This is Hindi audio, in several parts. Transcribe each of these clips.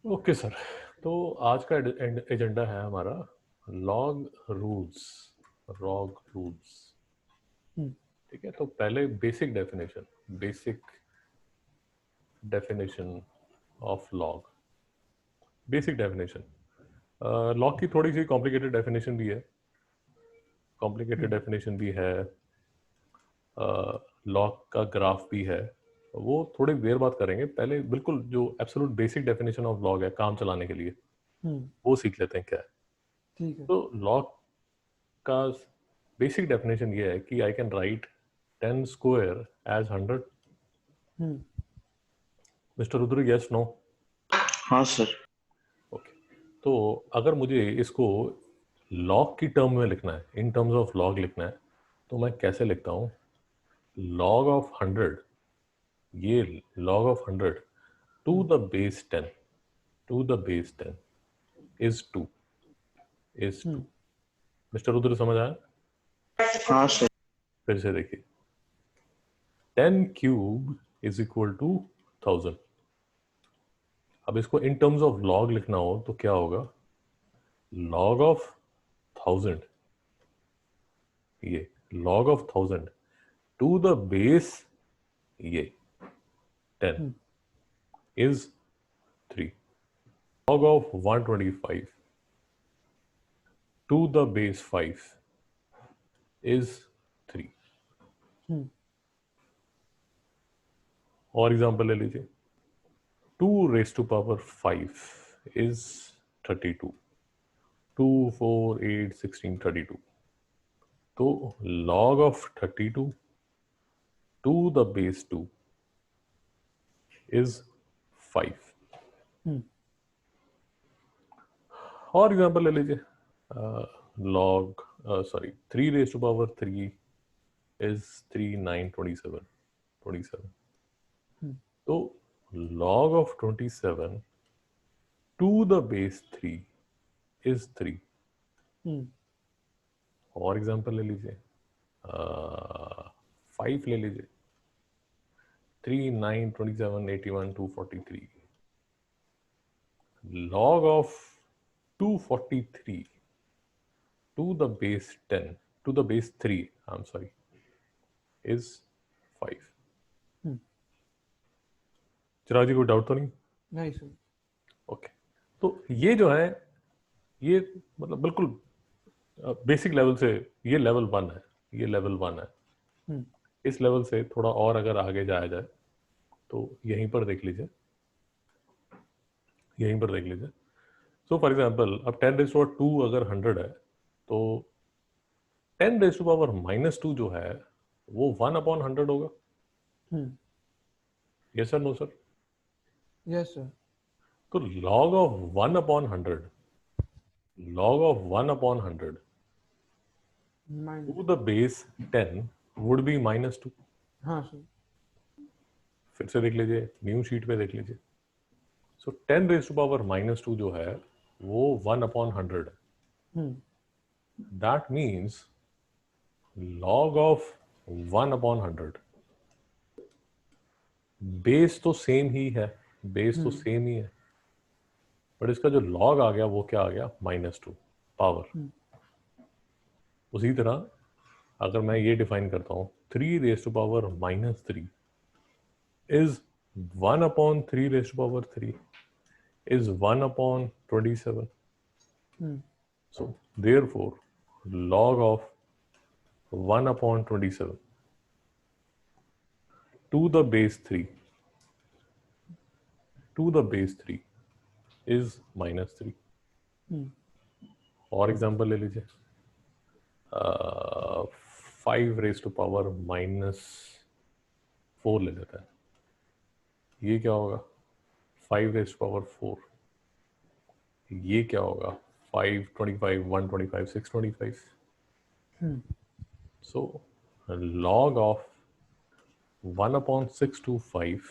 Okay sir. तो आज का एजेंडा है हमारा लॉग रूल्स, लॉग रूल्स। हम्म, ठीक है, तो पहले basic definition of log. Basic definition log की थोड़ी सी कॉम्प्लिकेटेड डेफिनेशन भी है, कॉम्प्लिकेटेड हम्म, डेफिनेशन भी है। लॉग का ग्राफ भी है, वो थोड़ी देर बात करेंगे। पहले बिल्कुल जो absolute basic definition of log है काम चलाने के लिए, हम्म, वो सीख लेते हैं क्या है। ठीक है। तो लॉग का बेसिक डेफिनेशन ये है कि I can write 10 square as 100। Hmm, mister Rudra, yes no? हाँ सर। ओके, तो अगर मुझे इसको लॉग की टर्म में लिखना है, इन टर्म्स ऑफ लॉग लिखना है, तो मैं कैसे लिखता हूँ? लॉग ऑफ 100, ये log of 100 to hmm, the base 10, to the base 10 is 2, is 2। Hmm, mister Rudra समझ आया? हाँ सर। फिर से देखिए, 10 क्यूब इज इक्वल टू 1000। अब इसको इन टर्म्स ऑफ लॉग लिखना हो तो क्या होगा? लॉग ऑफ 1000, ये log of 1000 to the base, ये 10 hmm, is 3। Log of 125 to the base 5 is 3। Hmm, और एग्जांपल ले लीजिए, 2 रेस टू पावर 5 इज 32। 2 4 8 16 32। तो log of 32 to the base 2 is 5। हम्म, और एग्जांपल ले लीजिए, log 3 raised to power 3 is 3 9 27। हम्म, तो log of 27 to the base 3 is 3। Hmm, और एग्जांपल ले लीजिए, 5 ले लीजिए, 3 9 27 81 243। log of 243 to the base 10 to the base 3, I'm sorry, is 5। हम्म, चिराग जी, कोई डाउट तो नहीं? नहीं सर। ओके, तो ये जो है, ये मतलब बिल्कुल बेसिक लेवल से, ये लेवल 1 है, ये लेवल 1 है। हम्म, इस लेवल से थोड़ा और अगर आगे जाया जाए तो यहीं पर देख लीजिए, यहीं पर देख लीजिए। सो फॉर एग्जांपल, अब 10 रेज टू पावर 2 अगर 100 है, तो 10 रेज टू पावर -2 जो है वो 1/100 होगा। Hmm, yes sir, no sir? Yes sir. तो log of 1/100, log of 1/100 minus. to the base 10 would be -2। हाँ सर। फिर से देख लीजिए, न्यू शीट पे देख लीजिए। सो 10 रेज टू पावर -2 जो है वो 1/100 है। Hmm, that means log of 1/100, base तो सेम ही है, बेस तो हम्म, सेम ही है, बट इसका जो log आ गया वो क्या आ गया? -2 पावर। हम्म, उसी तरह अगर मैं ये डिफाइन करता हूँ, 3 raise to power -3 is 1/3 raised to power 3 is 1/27. Hmm, So therefore log of 1/27 to the base 3 is -3। Hmm, और एग्जांपल ले लीजिए, 5 रेज टू पावर -4 ले लेता है। ये क्या होगा? 5 रेज टू पावर 4। ये क्या होगा? 5 25 125 625। हम्म, So log of 1/625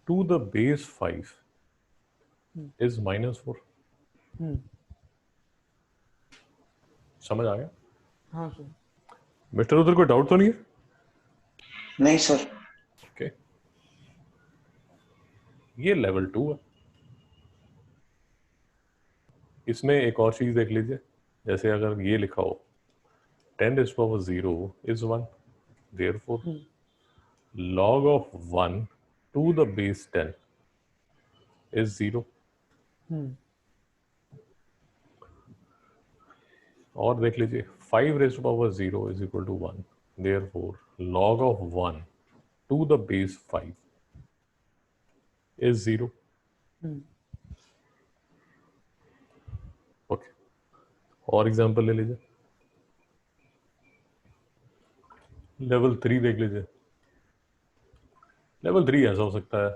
to the base 5 hmm, is -4। हम्म, समझ आ गया? हाँ सर। मिस्टर उधर कोई डाउट तो नहीं है? नहीं सर। ओके, ये लेवल 2 है। इसमें एक और चीज देख लीजिए, जैसे अगर ये लिखा हो 10 raised to power 0 is 1, therefore log of 1 to the base 10 is 0. और देख लीजिए 5 raised to power 0 is equal to 1, therefore log of 1 to the base 5 is 0. Okay, और एग्जांपल ले लीजिए, लेवल 3 देख लीजिए। लेवल 3 ऐसा हो सकता है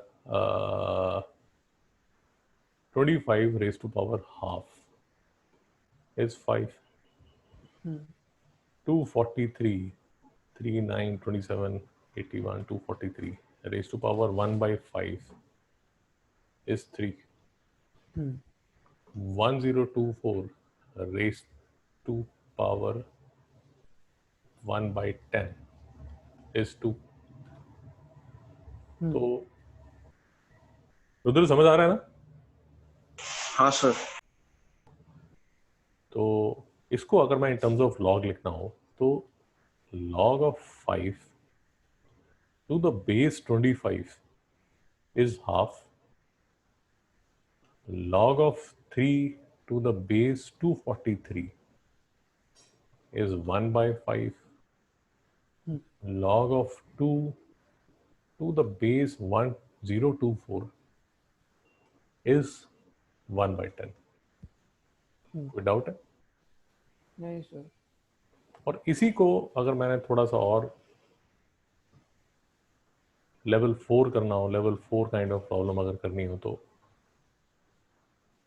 25 raised to power half is 5, 243, 39, 27, 81, 243 raised to power 1 by 5 is 3, 1024 raised to power 1 by 10 is 2. तो रुद्र समझ आ रहा है ना? हाँ सर। तो इसको अगर मैं इन टर्म्स ऑफ लॉग लिखना हो तो log of 5 to the base 25 is half, log of 3 to the base 243 is 1 by 5, log of 2 to the base 1024 is 1 by 10. कोई डाउट है? नहीं सर। और इसी को अगर मैंने थोड़ा सा और लेवल 4 करना हो, लेवल 4 काइंड ऑफ प्रॉब्लम अगर करनी हो तो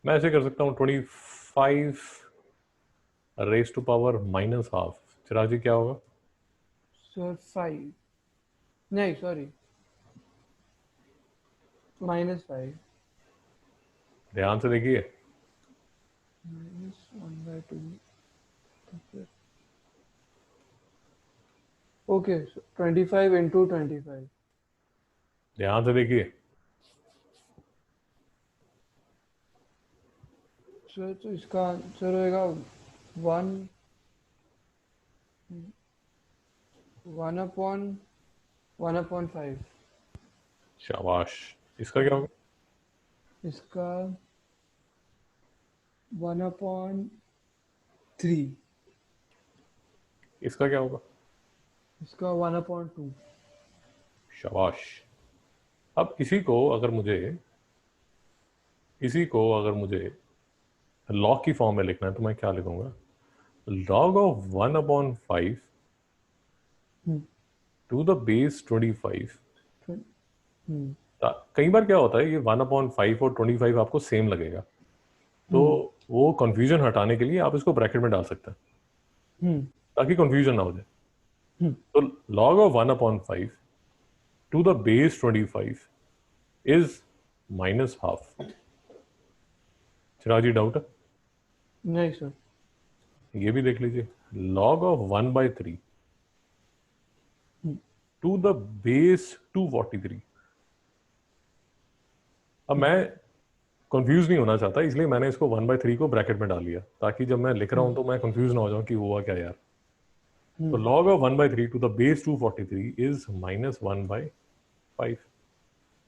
मैं ऐसे कर सकता हूँ 25 raise to power minus half. Chirag ji क्या होगा? सर 5 नहीं सॉरी -5 ध्यान से देखिए। -1/2 ओके 25 into 25 ध्यान से देखिए। सर तो इसका आंसर होएगा 1/1/5। शाबाश। इसका क्या होगा? इसका 1/3। इसका क्या होगा? इसका 1/2। शाबाश। अब इसी को अगर मुझे लॉग की फॉर्म में लिखना है तो मैं क्या लिखूंगा? log of 1/5 to the base 25। कई बार क्या होता है, ये 1/5 और 25 आपको सेम लगेगा, तो वो कंफ्यूजन हटाने के लिए आप इसको ब्रैकेट में डाल सकते हैं ताकि कंफ्यूजन ना हो जाए। तो log of 1/5 to the base 25 is -half। Chirag ji doubt है? नहीं सर। ये भी देख लीजिए, log of 1/3 to the base 243। अब मैं कंफ्यूज नहीं होना चाहता, इसलिए मैंने इसको 1/3 को ब्रैकेट में डाल लिया ताकि जब मैं लिख रहा हूं तो मैं कंफ्यूज ना हो जाऊं कि हुआ क्या यार। तो log of 1/3 to the base 243 is -1/5।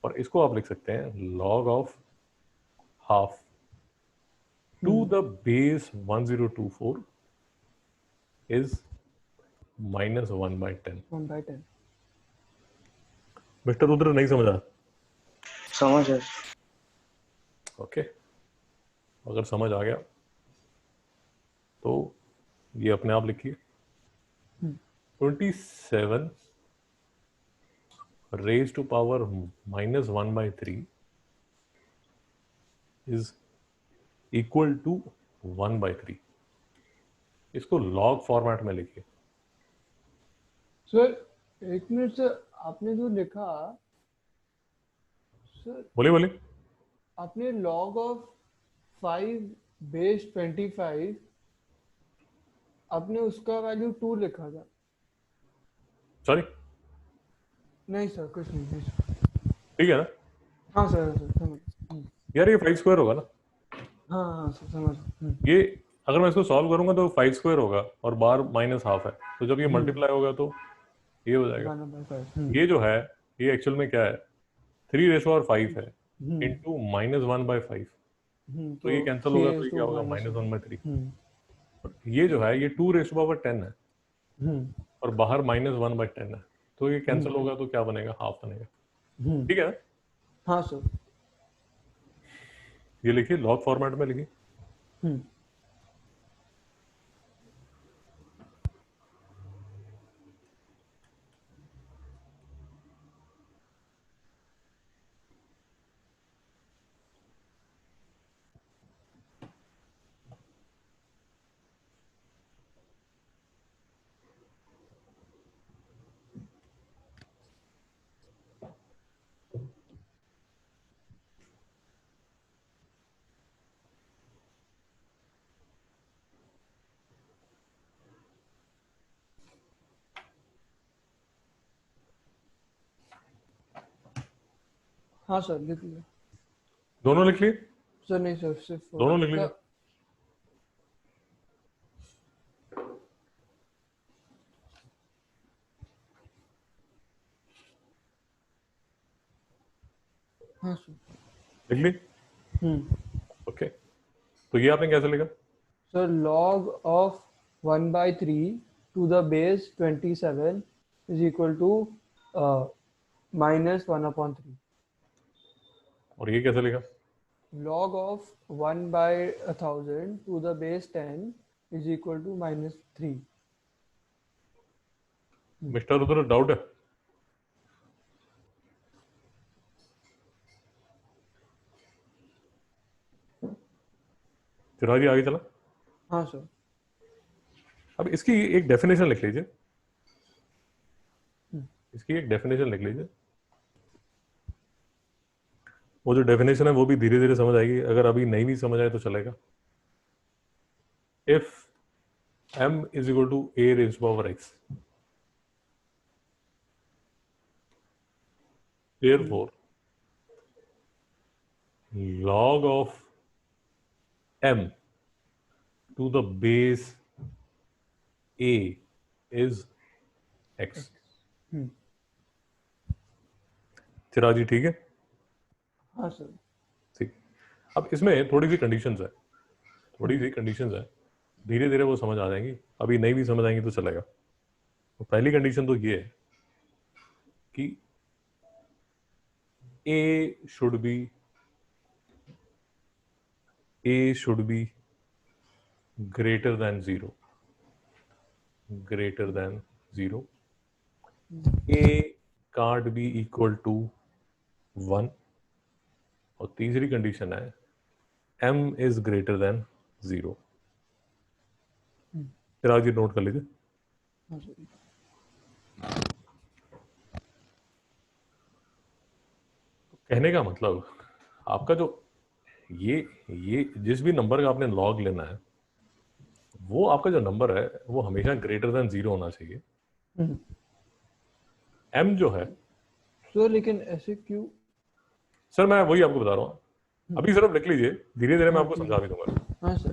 और इसको आप लिख सकते हैं log of half to the base 1024 is -1/10। 1/10। Mister Rudra नहीं समझा? समझ है। ओके, अगर समझ आ गया तो ये अपने आप लिखिए 27 raised to power -1/3 is equal to 1/3। इसको लॉग फॉर्मेट में लिखिए। सर एक मिनट सर, आपने जो लिखा सर, बोलिए। आपने log of 5 base 25 आपने उसका वैल्यू 2 लिखा था। सॉरी, नहीं सर कुछ नहीं। ठीक है ना? हाँ सर समझ। यार ये 5 स्क्वायर होगा ना? हाँ हाँ सर समझ। ये अगर मैं इसको सॉल्व करूंगा तो 5 स्क्वायर होगा और बाहर -½ है, तो जब ये मल्टीप्लाई होगा तो ये हो जाएगा। 1/5। ये जो है ये एक्चुअल में क्या है, 3⁵ है हम्म इंटू -1/5, तो तो ये कैंसिल होगा, तो ये क्या होगा 3 -1/3। हम्म ये जो है ये 2⁻10 है हम्म और बाहर -1/10 है, तो ये कैंसिल हम्म होगा तो क्या बनेगा, हाफ बनेगा। हम्म ठीक है ना? हाँ सर। ये लिखिए, लॉग फॉर्मेट में लिखिए। हम्म हाँ सर लिख लिया। दोनों लिख लिए? सर नहीं सर सिर्फ दोनों लिख लीजिए। सर। हाँ सर। लिख ली? ओके, तो ये आपने कैसे लिखा? Sir log of 1/3 to the base 27 is equal to -1/3। और ये कैसे लिखा? log of 1/1000 to the base 10 is equal to -3। Mister उधर डाउट है? फिर आगे चला। हाँ सर। अब इसकी एक डेफिनेशन लिख लीजिए, इसकी एक डेफिनेशन लिख लीजिए। वो जो डेफिनेशन है वो भी धीरे धीरे समझ आएगी, अगर अभी नहीं भी समझ आए तो चलेगा। If m is equal to a raise power x, therefore log of m to the base a is x। चिराग जी ठीक है? हाँ सर। ठीक। अब इसमें थोड़ी सी कंडीशंस है, थोड़ी सी कंडीशंस है, धीरे धीरे वो समझ आ जाएंगी, अभी नहीं भी समझ आएंगी तो चलेगा। तो पहली कंडीशन तो ये है कि a should be greater than 0, greater than 0, a can't be equal to 1, और तीसरी कंडीशन है m is greater than 0। Chirag ji note कर लीजिए। हाँ सर। कहने का मतलब आपका जो ये जिस भी नंबर का आपने लॉग लेना है, वो आपका जो नंबर है वो हमेशा ग्रेटर देन 0 होना चाहिए। m जो है, सर लेकिन ऐसे क्यों? सर मैं वही आपको बता रहा हूँ, अभी सिर्फ लिख लीजिए, धीरे धीरे मैं हाँ आपको ठीक समझा है। भी दूंगा। हाँ सर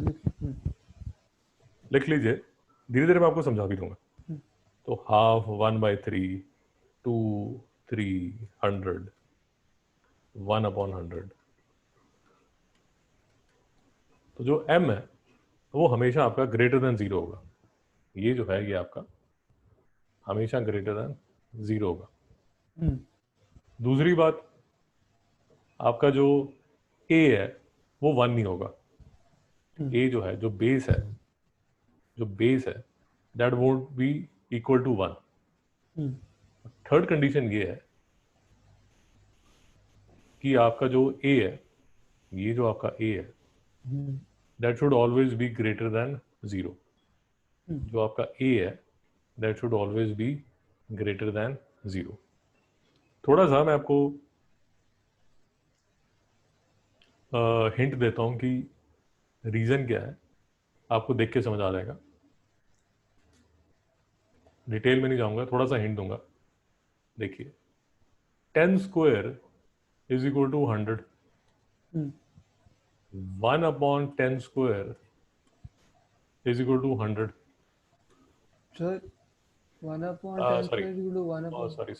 लिख लीजिए, धीरे धीरे मैं आपको समझा भी दूंगा। तो हाफ 1/3 2 300 1/100, तो जो m है वो हमेशा आपका ग्रेटर देन 0 होगा। ये जो है ये आपका हमेशा ग्रेटर देन 0 होगा। दूसरी बात, आपका जो a है वो 1 नहीं होगा। a जो है, जो बेस है, जो बेस है, that won't be equal to 1। Third condition ये है कि आपका जो a है, ये जो आपका a है, that should always be greater than 0। जो आपका a है that should always be greater than 0। थोड़ा सा मैं आपको हिंट देता हूं कि रीजन क्या है, आपको देख के समझ आ जाएगा। डिटेल में नहीं जाऊंगा, थोड़ा सा हिंट दूंगा। देखिए, 10 square is equal to 100, 1/10 square is equal to 100. Sir, 1/10 Sorry. square is equal to 1 Oh, upon. sorry.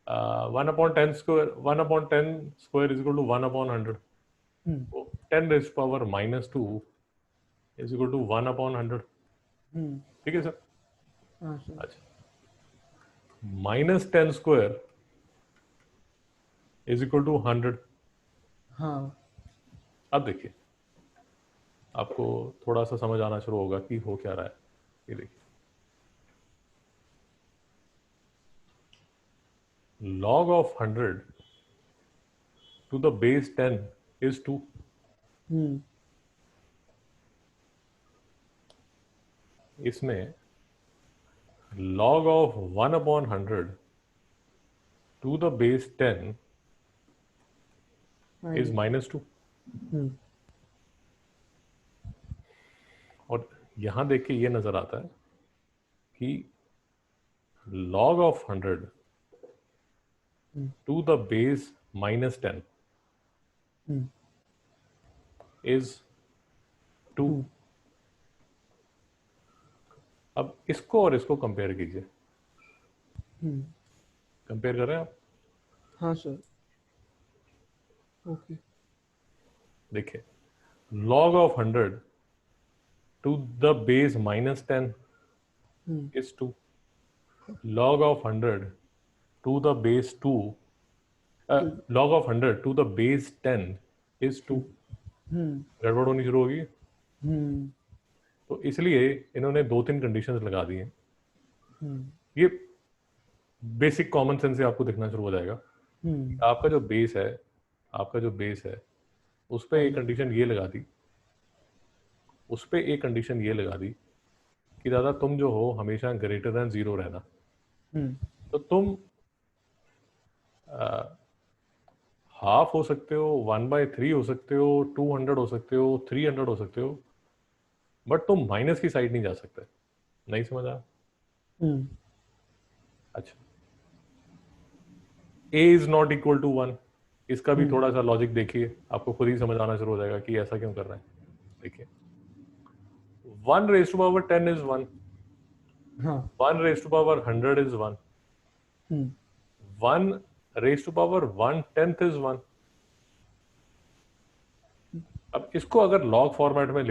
1/10 square. 1/10 square is equal to 1/100. Hmm. So 10 raised to power -2 is equal to 1/100. Hmm. ठीक है सर? हाँ सर. अच्छा. -10 square is equal to 100. हाँ. अब देखिए, आपको थोड़ा सा समझ आना शुरू होगा कि हो क्या रहा है. ये देखिए, log of 100 to the base 10 is 2. Hmm. इसमें log of 1/100 to the base 10 is -2. Hmm. और यहां देख के ये नजर आता है कि log of 100 to the base -10 Hmm. is 2. Two. अब इसको और इसको कंपेयर कीजिए. Hmm. कंपेयर करें आप. हाँ सर. ओके. देखिए, log of 100 to the base -10 Hmm. is 2. Log of 100 to the base 2, log of 100 to the base 10 is 2. Hmm. गड़बड़ होनी शुरू होगी. Hmm. तो इसलिए इन्होंने 2-3 कंडीशंस लगा दी हैं. Hmm. ये बेसिक कॉमन सेंस से आपको दिखना शुरू हो जाएगा. Hmm. आपका जो बेस है उस पर एक कंडीशन ये लगा दी, कि दादा तुम जो हो हमेशा ग्रेटर देन 0 रहना. Hmm. तो तुम हाफ हो सकते हो, 1/3 हो सकते हो, 200 हो सकते हो, 300 हो सकते हो, बट तुम माइनस की साइड नहीं जा सकते. नहीं समझ आया? Hmm. अच्छा. a is not equal to 1. इसका भी थोड़ा सा लॉजिक देखिए, आपको खुद ही समझ आना शुरू हो जाएगा कि ऐसा क्यों कर रहे हैं. देखिए, 1 raised to power 10 is 1. हाँ. 1 raised to power 100 is 1. Hmm. 1 raised to power 1/10 is 1. अब इसको अगर लॉग फॉर्मेट में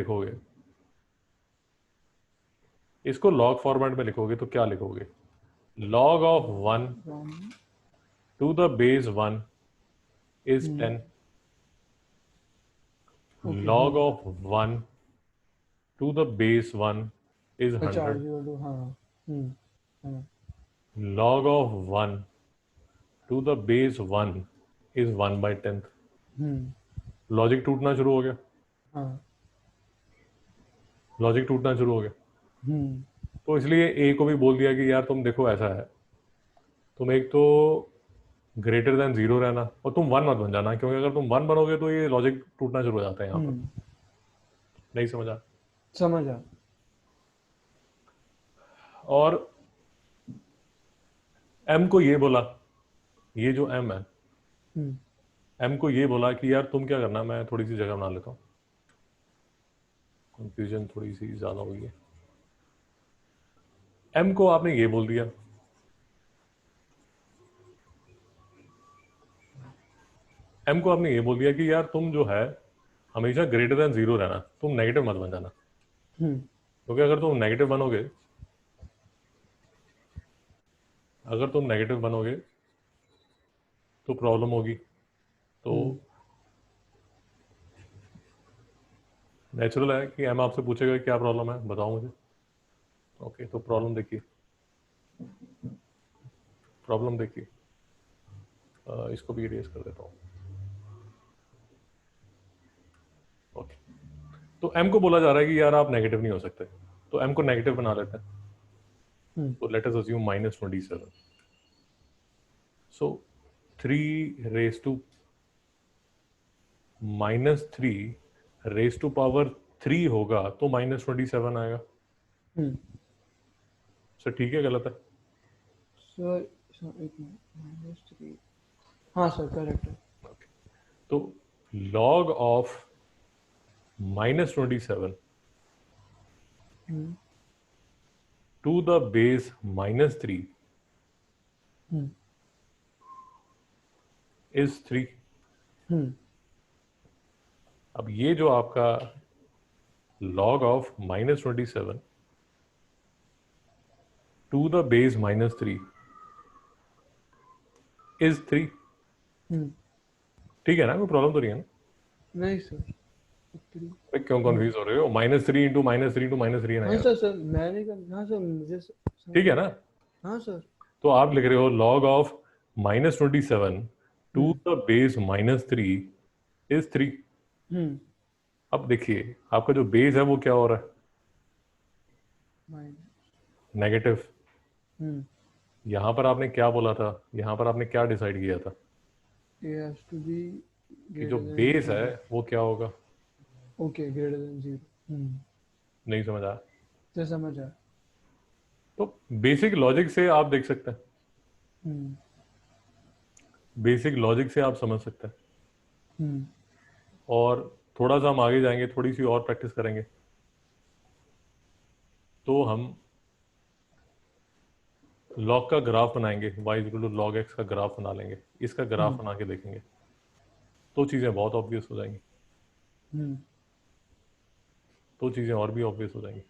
लिखोगे, तो क्या लिखोगे? log of 1 One. to the base 1 is 10. Okay. log of 1 to the base 1 is अच्छा. 100. हाँ. Hmm. हाँ. log of 1 to the base 1 is 1/10. Hmm. Logic टूटना शुरू हो गया. हाँ. Hmm. तो इसलिए ए को भी बोल दिया कि यार तुम देखो ऐसा है, तुम एक तो ग्रेटर देन 0 रहना और तुम 1 मत बन जाना, क्योंकि अगर तुम 1 बनोगे तो ये लॉजिक टूटना शुरू हो जाता है यहाँ पर. नहीं समझा? समझा. और एम को ये बोला, ये जो एम है, Hmm. एम को ये बोला कि यार तुम क्या करना, मैं थोड़ी सी जगह बना लेता हूँ, कंफ्यूजन थोड़ी सी ज़्यादा हो गई है. एम को आपने ये बोल दिया, कि यार तुम जो है हमेशा ग्रेटर देन 0 रहना, तुम नेगेटिव मत बन जाना, Hmm. क्योंकि अगर तुम नेगेटिव बनोगे तो प्रॉब्लम होगी. तो नेचुरल है कि एम आपसे पूछेगा क्या प्रॉब्लम है, बताओ मुझे. ओके, तो प्रॉब्लम देखिए, इसको भी इरेज कर देता हूँ. ओके, तो एम को बोला जा रहा है कि यार आप नेगेटिव नहीं हो सकते, तो एम को नेगेटिव बना लेते हैं. तो let us assume -27. So 3 raised to -3 3 होगा तो -27 आएगा. Hmm. सर ठीक है, गलत है? सर एक मिनट. -3. हाँ सर, करेक्ट है. तो log of -27 hmm to the base -3 hmm is 3। हम्म अब ये जो आपका log of -27 to the base -3 is 3। हम्म ठीक है ना, कोई प्रॉब्लम तो नहीं है ना? नहीं सर। अरे क्यों कंफ्यूज हो रहे हो? -3 इंटू -3 इंटू -3 है ना हाँ यार। सर सर मैं नहीं कर। हाँ सर मुझे ठीक है ना? हाँ सर। तो आप लिख रहे हो log of -27 to hmm the base -3 is 3। हम्म अब देखिए आपका जो बेस है वो क्या हो रहा है? माइनस। नेगेटिव। हम्म यहाँ पर आपने क्या बोला था? यहाँ पर आपने क्या डिसाइड किया था it has to be कि जो greater than बेस है 0. वो क्या होगा? Okay, greater than 0. नहीं समझ आया? तो समझ आया। तो बेसिक लॉजिक से आप देख सकते हैं, हम्म बेसिक लॉजिक से आप समझ सकते हैं। हम्म और थोड़ा सा हम आगे जाएंगे, थोड़ी सी और प्रैक्टिस करेंगे तो हम लॉग का ग्राफ बनाएंगे, y equal to log x का ग्राफ बना लेंगे, इसका ग्राफ हम्म बना के देखेंगे तो चीज़ें बहुत ऑब्वियस हो जाएंगी, हम्म तो चीज़ें और भी ऑब्वियस हो जाएंगी।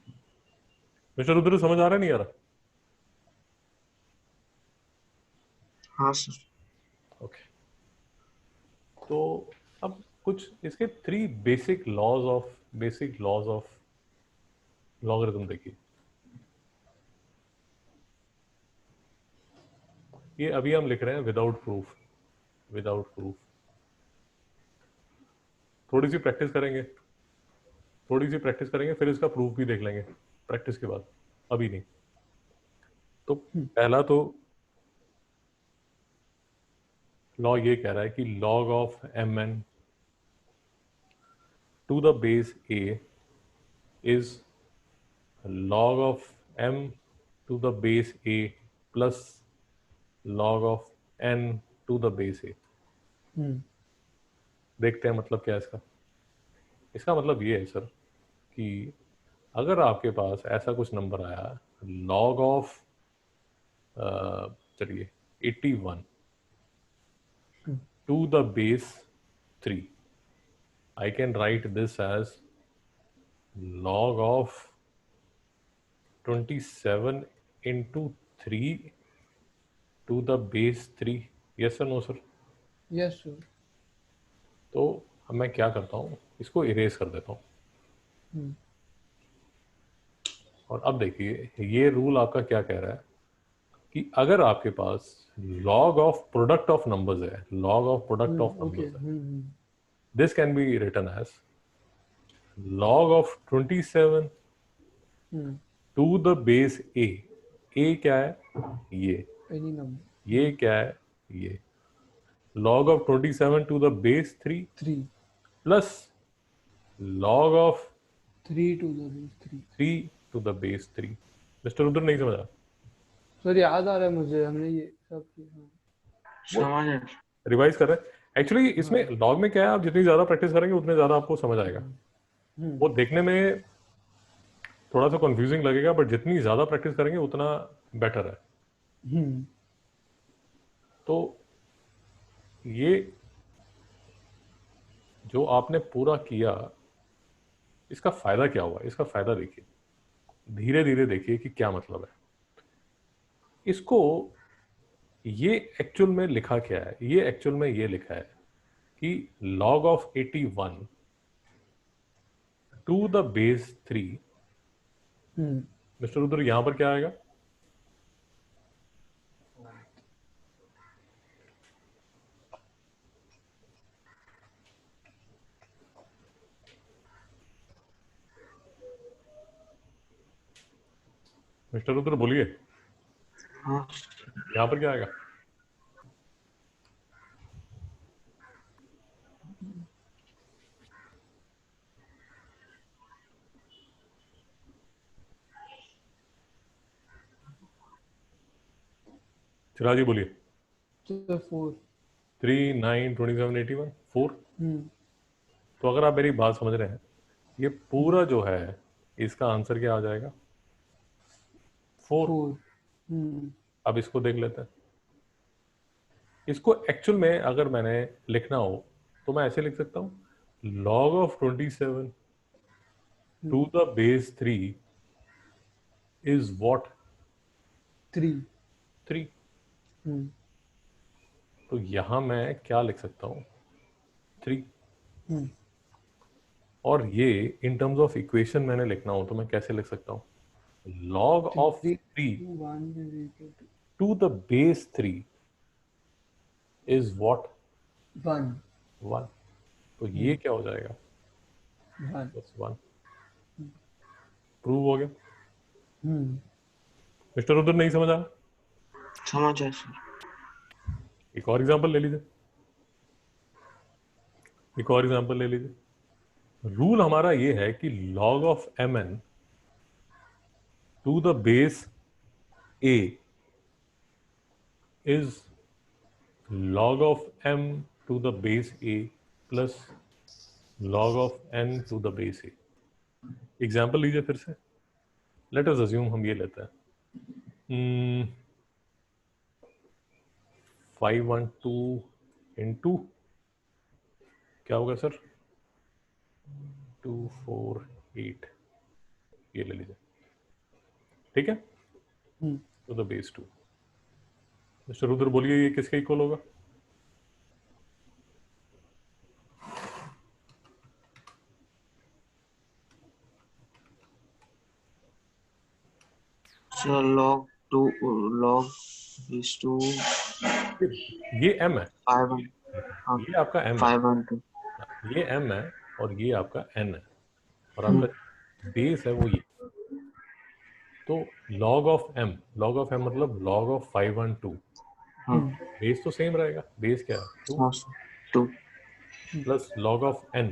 मिस्टर रुद्र समझ आ रहा है नहीं आ रहा? हाँ सर। ओके। तो अब कुछ इसके बेसिक लॉज ऑफ लॉगरिथम देखिए। ये अभी हम लिख रहे हैं विदाउट प्रूफ, विदाउट प्रूफ। थोड़ी सी प्रैक्टिस करेंगे, थोड़ी सी प्रैक्टिस करेंगे, फिर इसका प्रूफ भी देख लेंगे प्रैक्टिस के बाद, अभी नहीं। तो पहला तो लॉ ये कह रहा है कि log of mn to the base a is log of m to the base a plus log of n to the base a। Hmm देखते हैं मतलब क्या है इसका। इसका मतलब ये है सर कि अगर आपके पास ऐसा कुछ नंबर आया log ऑफ चलिए 81 to the base 3, I can write this as log of 27 into 3 to the base 3। yes or no sir? Yes sir. तो अब मैं क्या करता हूँ, इसको इरेज कर देता हूँ। हम्म और अब देखिए ये रूल आपका क्या कह रहा है कि अगर आपके पास log of product of numbers है, log of product of okay. Numbers है, this can be written as log of 27 hmm to the base a। a क्या है? ये। Any number. ये क्या है? ये। log of 27 to the base 3 3 plus log of 3 to the base 3। 3 to the base 3। Mister Rudra नहीं समझा? सर याद आ रहा है मुझे, हमने ये सब किया। वो समझ आया। रिवाइज कर रहे हैं एक्चुअली। इसमें लॉग में क्या है, आप जितनी ज्यादा प्रैक्टिस करेंगे उतने ज्यादा आपको समझ आएगा। हम्म वो देखने में थोड़ा सा कंफ्यूजिंग लगेगा, बट जितनी ज्यादा प्रैक्टिस करेंगे उतना बेटर है। हम्म तो ये जो आपने पूरा किया, इसका फायदा क्या हुआ? इसका फायदा देखिए, धीरे धीरे देखिए कि क्या मतलब है इसको। ये एक्चुअल में लिखा क्या है? ये एक्चुअल में ये लिखा है कि log of 81 to the base 3। Hmm mister Rudra यहां पर क्या आएगा? मिस्टर रुद्र बोलिए, हाँ यहां पर क्या आएगा? चिराग जी बोलिए। तो 4। 3 9 27 81 4। हम्म तो अगर आप मेरी बात समझ रहे हैं ये पूरा जो है इसका आंसर क्या आ जाएगा? 4। 4। अब इसको देख लेते हैं। इसको एक्चुअल में अगर मैंने लिखना हो तो मैं ऐसे लिख सकता हूँ, log of 27 to the base 3 is what? 3। 3। तो यहां मैं क्या लिख सकता हूँ? 3। और ये इन टर्म्स ऑफ इक्वेशन मैंने लिखना हो तो मैं कैसे लिख सकता हूँ? log of 3 to the base 3 is what? 1। 1। तो ये क्या हो जाएगा? 1। बस 1। प्रूव हो गया। हम्म। मिस्टर रुद्र नहीं समझ आया? समझ आया सर। एक और एग्जांपल ले लीजिए। एक और एग्जांपल ले लीजिए। रूल हमारा ये है कि log of mn to the base a is log of m to the base a plus log of n to the base a। Example लीजिए फिर से। लेट अस अज्यूम हम ये लेते हैं 512 इंटू क्या होगा सर? 248, ये ले लीजिए, ठीक है, to the base 2। Mister Rudra बोलिए ये किसके इक्वल होगा? सर log is to ये m है, 5 ये आपका m है, 512। ये m है और ये आपका n है, और आपका बेस है वो ये। तो log of m मतलब log of 512, हाँ बेस तो सेम रहेगा। बेस क्या है? 2 हाँ sir 2 plus log of n,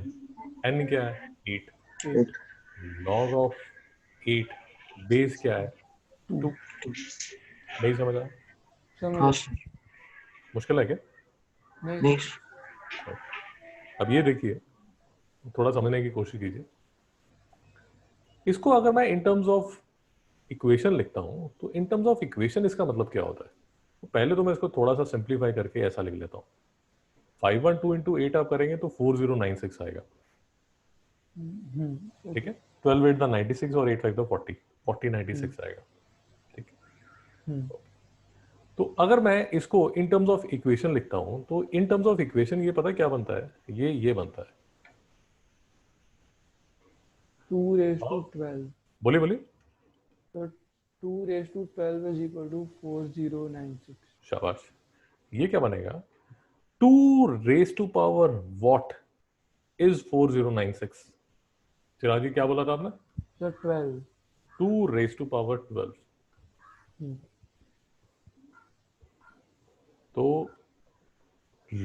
n क्या है? 8। 8 log of 8 बेस क्या है? 2। 2। नहीं समझ आया? हाँ समझ। सर। मुश्किल है क्या? नहीं। नहीं अब ये देखिए, थोड़ा समझने की कोशिश कीजिए। इसको अगर मैं इन टर्म्स ऑफ इक्वेशन लिखता हूं तो इन टर्म्स ऑफ इक्वेशन इसका मतलब क्या होता है? तो पहले तो मैं इसको थोड़ा सा सिंप्लीफाई करके ऐसा लिख लेता हूँ। 512 इंटू 8 आप करेंगे तो 4096 आएगा, ठीक है। 12 8 द 96 और 8 5 द 40 96 आएगा, ठीक है। तो अगर मैं इसको इन टर्म्स ऑफ इक्वेशन लिखता हूं तो इन टर्म्स ऑफ इक्वेशन ये पता है क्या बनता है? ये बनता है 2 raised to 12। बोलिए बोलिए। तो 2 raised to 12 is equal to 4096। शाबाश। ये क्या बनेगा? 2 raise to power what is 4096? Chirag ji क्या बोला था आपने? सर 12। 2 raise to power 12। तो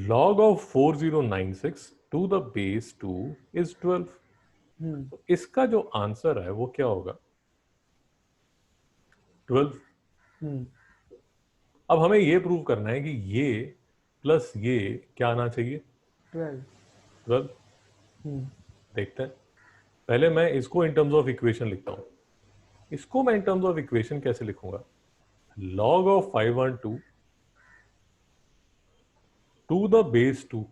log of 4096 to the base 2 is 12। तो इसका जो आंसर है वो क्या होगा? 12। अब हमें ये प्रूव करना है कि ये प्लस ये क्या आना चाहिए? 12। 12। देखते हैं। पहले मैं इसको इन टर्म्स ऑफ इक्वेशन लिखता हूं। इसको मैं इन टर्म्स ऑफ इक्वेशन कैसे लिखूंगा? log of 512 to the base 2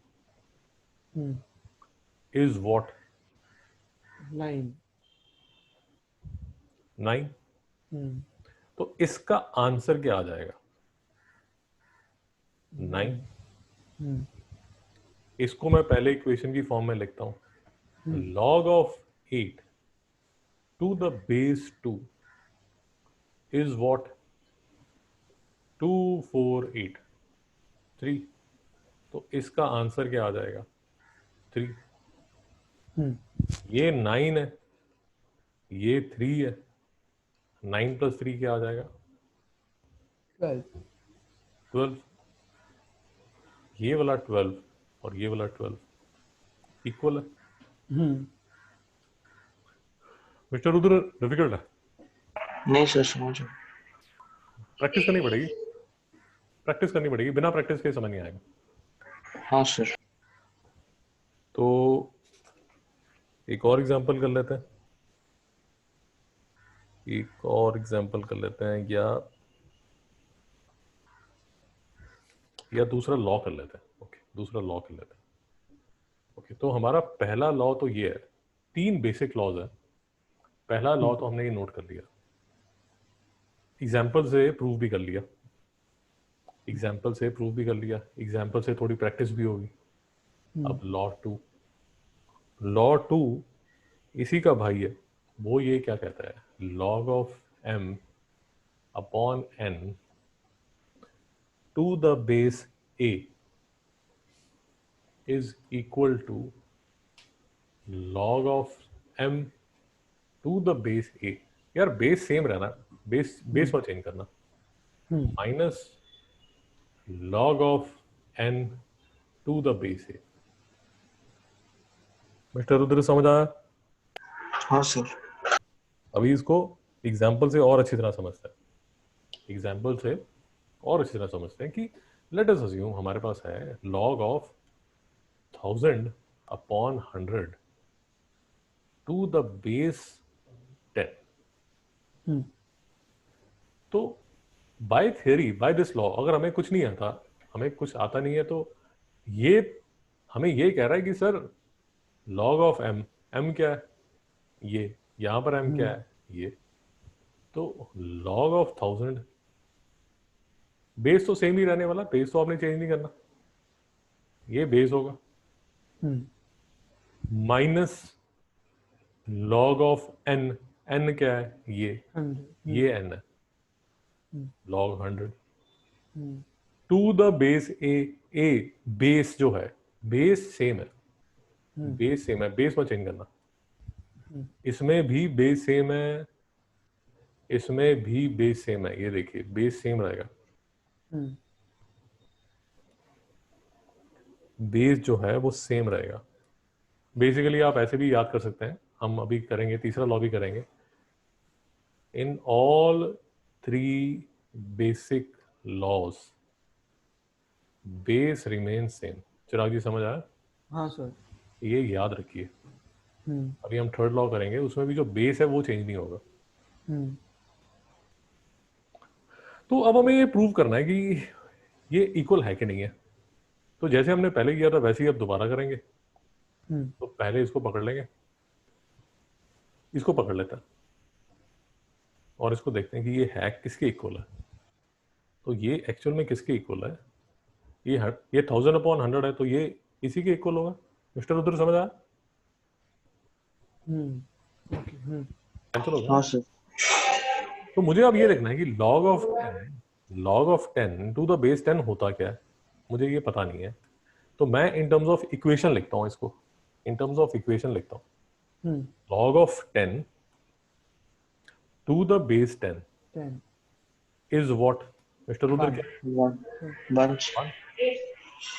is what? 9। 9। तो इसका आंसर क्या आ जाएगा? 9। इसको मैं पहले इक्वेशन की फॉर्म में लिखता हूं। log of 8 to the base 2 is what? 248 3। तो इसका आंसर क्या आ जाएगा? 3। ये 9 है, ये 3 है, 9 प्लस 3 क्या आ जाएगा? 12। 12। ये वाला 12 और ये वाला 12 इक्वल है। मिस्टर रुद्र डिफिकल्ट है, नहीं सर समझ। प्रैक्टिस करनी पड़ेगी, प्रैक्टिस करनी पड़ेगी, बिना प्रैक्टिस के समझ नहीं आएगा। हाँ सर। तो एक और एग्जांपल कर लेते हैं, या दूसरा लॉ कर लेते हैं। ओके, दूसरा लॉ कर लेते हैं। ओके, तो हमारा पहला लॉ तो ये है, 3 बेसिक लॉज है। पहला लॉ तो हमने ये नोट कर लिया, एग्जाम्पल से प्रूव भी कर लिया, एग्जाम्पल से थोड़ी प्रैक्टिस भी होगी। अब लॉ 2 इसी का भाई है। वो ये क्या कहता है, log of m upon n to the base a is equal to log of m to the base a। यार बेस सेम रहना, बेस में चेंज करना, minus log of n to the base a। Mister Rudra समझ आया? हाँ सर। अभी इसको एग्जाम्पल से और अच्छी तरह समझते हैं कि लेट अस अज्यूम हमारे पास है log of 1000 upon 100 to the base 10। तो by theory, by this law, अगर हमें कुछ आता नहीं है, तो ये हमें ये कह रहा है कि सर log ऑफ m क्या है, ये यहां पर m क्या है, ये। तो log ऑफ 1000, बेस तो सेम ही रहने वाला, बेस तो आपने चेंज नहीं करना, ये बेस होगा, माइनस log ऑफ n क्या है, ये n है, log 100 to the base a base जो है, बेस सेम है, बेस में चेंज करना, इसमें भी बेस सेम है, इसमें भी बेस सेम है, ये देखिए बेस सेम रहेगा, बेस जो है वो सेम रहेगा। बेसिकली आप ऐसे भी याद कर सकते हैं, हम अभी करेंगे, तीसरा लॉ भी करेंगे। In all 3 basic laws base remain same. Chirag ji समझ आया? हाँ सर। ये याद रखिए। अभी हम थर्ड लॉ करेंगे, उसमें भी जो बेस है वो चेंज नहीं होगा। तो अब हमें ये प्रूव करना है कि ये इक्वल है कि नहीं है। तो जैसे हमने पहले किया था वैसे ही अब दोबारा करेंगे। तो पहले इसको पकड़ लेंगे, इसको पकड़ लेते हैं और इसको देखते हैं कि ये है किसके इक्वल है। तो ये एक्चुअल में किसके इक्वल है, ये 1000 अपॉन 100 है, तो ये इसी के इक्वल होगा। मिस्टर रुद्र समझ आया? कैंसिल होगा। हाँ सर। तो मुझे अब ये देखना है कि log of 10 to the base 10 होता क्या है, मुझे ये पता नहीं है। तो मैं इन टर्म्स ऑफ इक्वेशन लिखता हूँ इसको, log of 10 to the base 10 is what mister Rudra? क्या? 1।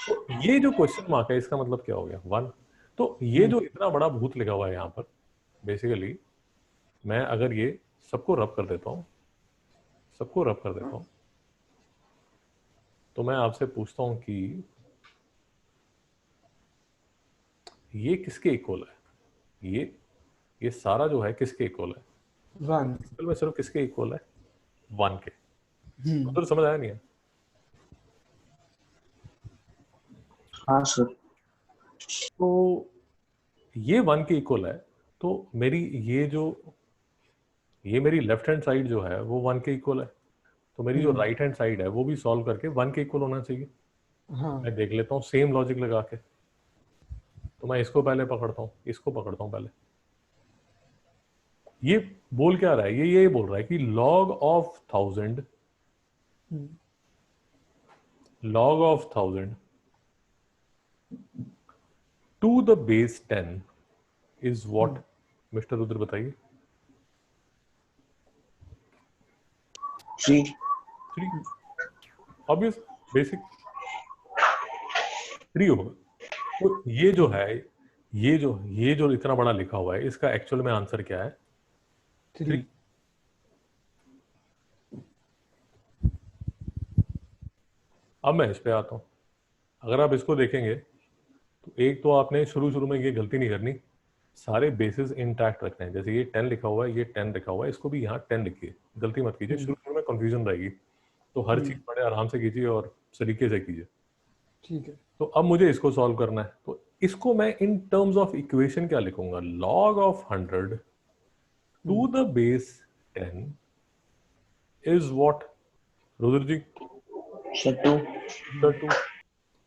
तो ये जो क्वेश्चन मार्क है इसका मतलब क्या हो गया? 1। तो ये जो इतना बड़ा भूत लिखा हुआ है यहाँ पर, बेसिकली मैं अगर ये सबको रब कर देता हूँ, तो मैं आपसे पूछता हूँ कि ये किसके इक्वल है, ये सारा जो है किसके इक्वल है? 1। असल में सिर्फ किसके इक्वल है? 1 के। तो समझ आया नहीं है? हाँ सर। तो ये 1 के इक्वल है, तो ये मेरी लेफ्ट हैंड साइड जो है वो 1 के इक्वल है, तो मेरी जो राइट हैंड साइड है वो भी सॉल्व करके 1 के इक्वल होना चाहिए। मैं देख लेता हूँ सेम लॉजिक लगा के। तो मैं इसको पहले पकड़ता हूँ, इसको पकड़ता हूँ पहले। ये बोल क्या रहा है, ये बोल रहा है कि log of 1000 to the base 10 is what? Mister Rudra बताइए। 3। 3, ऑब्वियस, बेसिक 3 होगा। तो ये जो है, ये जो इतना बड़ा लिखा हुआ है, इसका एक्चुअल में आंसर क्या है? 3। अब मैं इस पे आता हूं। अगर आप इसको देखेंगे तो एक तो आपने शुरू में ये गलती नहीं करनी, सारे बेसिस इंटैक्ट रखने हैं। जैसे ये 10 लिखा हुआ है, ये 10 लिखा हुआ है, इसको भी यहाँ 10 लिखिए, गलती मत कीजिए, शुरू में कंफ्यूजन रहेगी। तो हर चीज़ बड़े आराम से कीजिए और सलीके से कीजिए। ठीक है। तो अब मुझे इसको सॉल्व करना है, तो इसको मैं इन टर्म्स ऑफ इक्वेशन क्या लिखूंगा? Log of 100 to the base 10 is what Rudra ji? Sir 2। 2।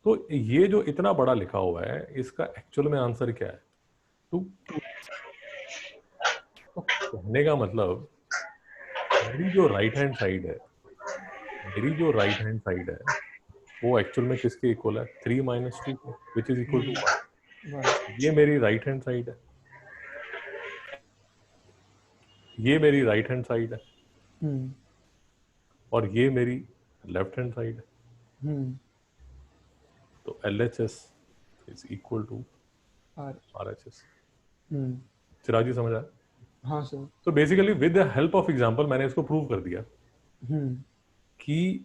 तो ये जो इतना बड़ा लिखा हुआ है, इसका एक्चुअल में आंसर क्या है? 2। तो कहने का मतलब मेरी जो राइट हैंड साइड है, मेरी जो राइट हैंड साइड है वो एक्चुअल में किसके इक्वल है? 3 minus 2, which is equal to 1। 1। ये मेरी राइट हैंड साइड है, ये मेरी राइट हैंड साइड है, और ये मेरी लेफ्ट हैंड साइड है। तो LHS is equal to RHS। Chirag ji समझ आया? हाँ सर। तो basically with the help of example मैंने इसको प्रूव कर दिया कि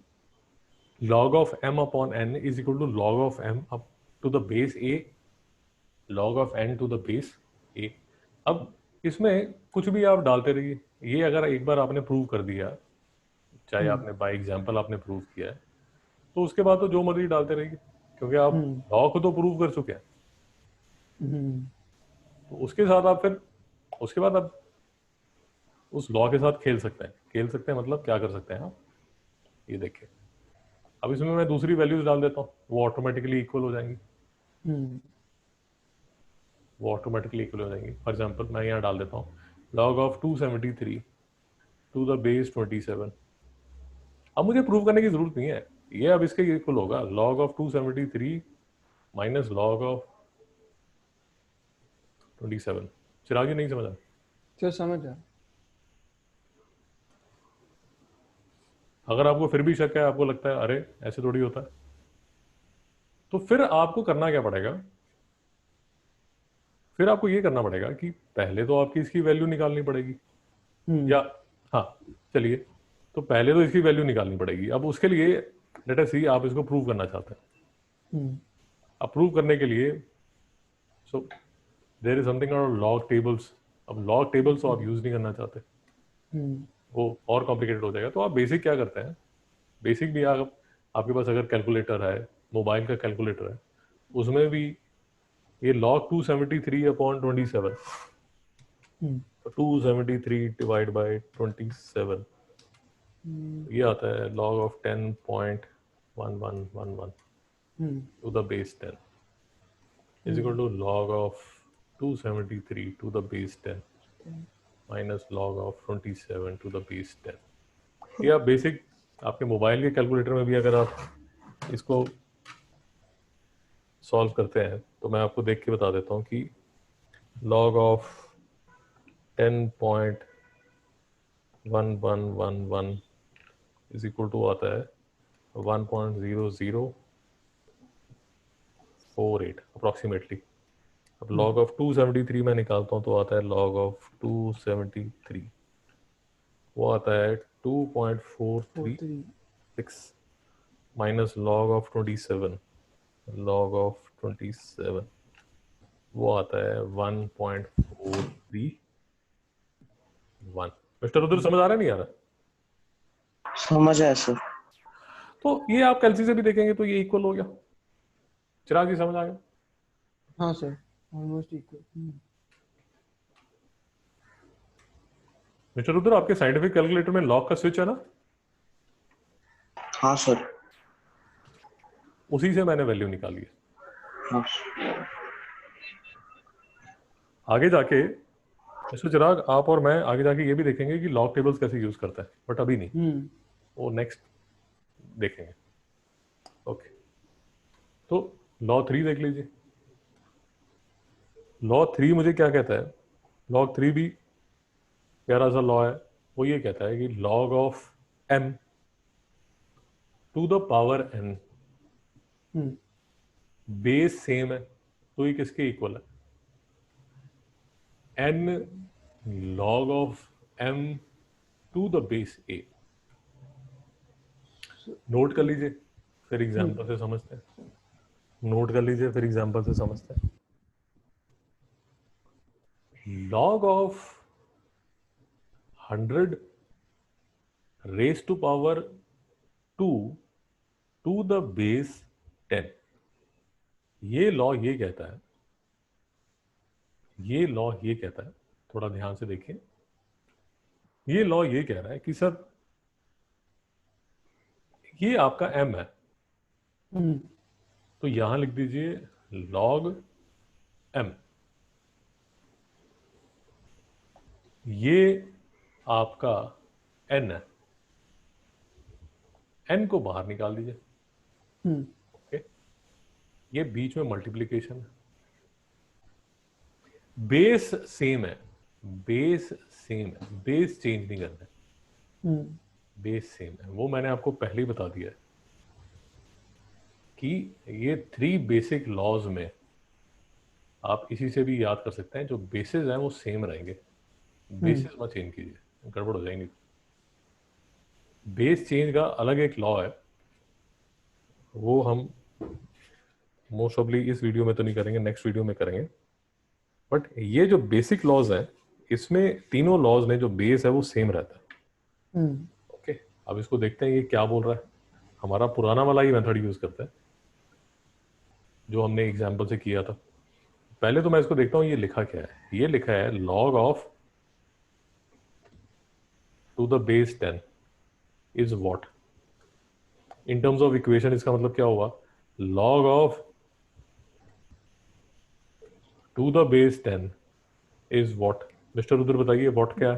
log of m upon n is equal to log of m up to the base a log of n to the base a। अब इसमें कुछ भी आप डालते रहिए, ये अगर एक बार आपने प्रूव कर दिया, चाहे आपने बाय एग्जांपल आपने प्रूव किया है, तो उसके बाद तो जो मर्जी डालते रहिए, क्योंकि आप लॉ को तो प्रूव कर चुके हैं। तो उसके साथ आप फिर उसके बाद आप उस लॉ के साथ खेल सकते हैं। खेल सकते हैं मतलब क्या कर सकते हैं आप? ये देखिए, अब इसमें मैं दूसरी वैल्यूज डाल देता हूँ, वो ऑटोमेटिकली इक्वल हो जाएंगी। वो ऑटोमेटिकली इक्वल हो जाएंगी। फॉर एग्जांपल मैं यहाँ डाल देता हूँ log of 273 to the base 27। अब मुझे प्रूव करने की जरूरत नहीं है, ये अब इसके इक्वल होगा log of 273 minus log of 27। चिराग जी नहीं समझा? सर समझ आया। अगर आपको फिर भी शक है, आपको लगता है अरे ऐसे थोड़ी होता है, तो फिर आपको करना क्या पड़ेगा? फिर आपको ये करना पड़ेगा कि पहले तो आपकी इसकी वैल्यू निकालनी पड़ेगी, या हाँ चलिए, तो पहले तो इसकी वैल्यू निकालनी पड़ेगी। अब उसके लिए लेट अस सी आप इसको प्रूव करना चाहते हैं। अब प्रूव करने के लिए so there is something called log tables. अब लॉग टेबल्स तो आप यूज नहीं करना चाहते, वो और कॉम्प्लिकेटेड हो जाएगा। तो आप बेसिक क्या करते हैं? बेसिक भी आप आपके पास अगर कैलकुलेटर है, मोबाइल का कैलकुलेटर है, उसमें भी ये log 273 अपॉन 27, तो 273 डिवाइड बाय 27, ये आता है log of 10.1111 to the base 10 is equal to log of 273 to the base 10 minus log of 27 to the base 10। ये आप बेसिक आपके मोबाइल के कैलकुलेटर में भी अगर आप इसको सॉल्व करते हैं, तो मैं आपको देख के बता देता हूँ कि log of 10.1111 is equal to आता है 1.0048 अप्रॉक्सीमेटली। अब log ऑफ 273 मैं निकालता हूँ तो आता है log ऑफ 273, वो आता है 2.436 minus log of 27, log of 27 वो आता है 1.431। मिस्टर रुद्र समझ आ रहा है नहीं आ रहा? समझ आया सर। तो ये आप कैलसी से भी देखेंगे तो ये इक्वल हो गया। चिराग जी समझ आ गया? हाँ sir, almost equal. Mister Rudra आपके साइंटिफिक कैलकुलेटर में लॉग का स्विच है ना? हाँ सर। उसी से मैंने वैल्यू निकाली है। हाँ आगे जाके मिस्टर चिराग आप और मैं आगे जाके ये भी देखेंगे कि लॉग टेबल्स कैसे यूज करता है, बट अभी नहीं, वो नेक्स्ट देखेंगे। ओके, तो लॉ 3 देख लीजिए। लॉ 3 मुझे क्या कहता है? लॉ 3 भी प्यारा सा लॉ है। वो ये कहता है कि log of m to the power n base same है, तो ये किसके इक्वल है? n log of m to the base a। Note कर लीजिए, फिर एग्जांपल से समझते हैं। नोट कर लीजिए, फिर एग्जांपल से समझते हैं। log of 100 raised to power 2 to the base 10, ये लॉ ये कहता है, ये लॉ ये कहता है, थोड़ा ध्यान से देखिए, ये लॉ ये कह रहा है कि सर ये आपका m है, तो यहां लिख दीजिए log m, ये आपका n है, n को बाहर निकाल दीजिए। ओके, ये बीच में मल्टीप्लीकेशन है, बेस सेम है, बेस सेम है, बेस चेंज नहीं करना है, बेस सेम है, वो मैंने आपको पहले ही बता दिया है कि ये 3 बेसिक लॉज में आप इसी से भी याद कर सकते हैं, जो बेसिस हैं वो सेम रहेंगे, बेसिस मत चेंज कीजिए, गड़बड़ हो जाएंगी। बेस चेंज का अलग एक लॉ है, वो हम मोस्ट ऑफली इस वीडियो में तो नहीं करेंगे, नेक्स्ट वीडियो में करेंगे। बट ये जो बेसिक लॉज है, इसमें तीनों लॉज में जो बेस है वो सेम रहता है। ओके, अब इसको देखते हैं ये क्या बोल रहा है। हमारा पुराना वाला ही मेथड यूज करता है जो हमने एग्जाम्पल से किया था। पहले तो मैं इसको देखता हूँ ये लिखा क्या है। ये लिखा है log of to the base 10 is what? In terms of equation इसका मतलब क्या हुआ? log of to the base 10 is what? Mister Rudra बताइए what क्या है?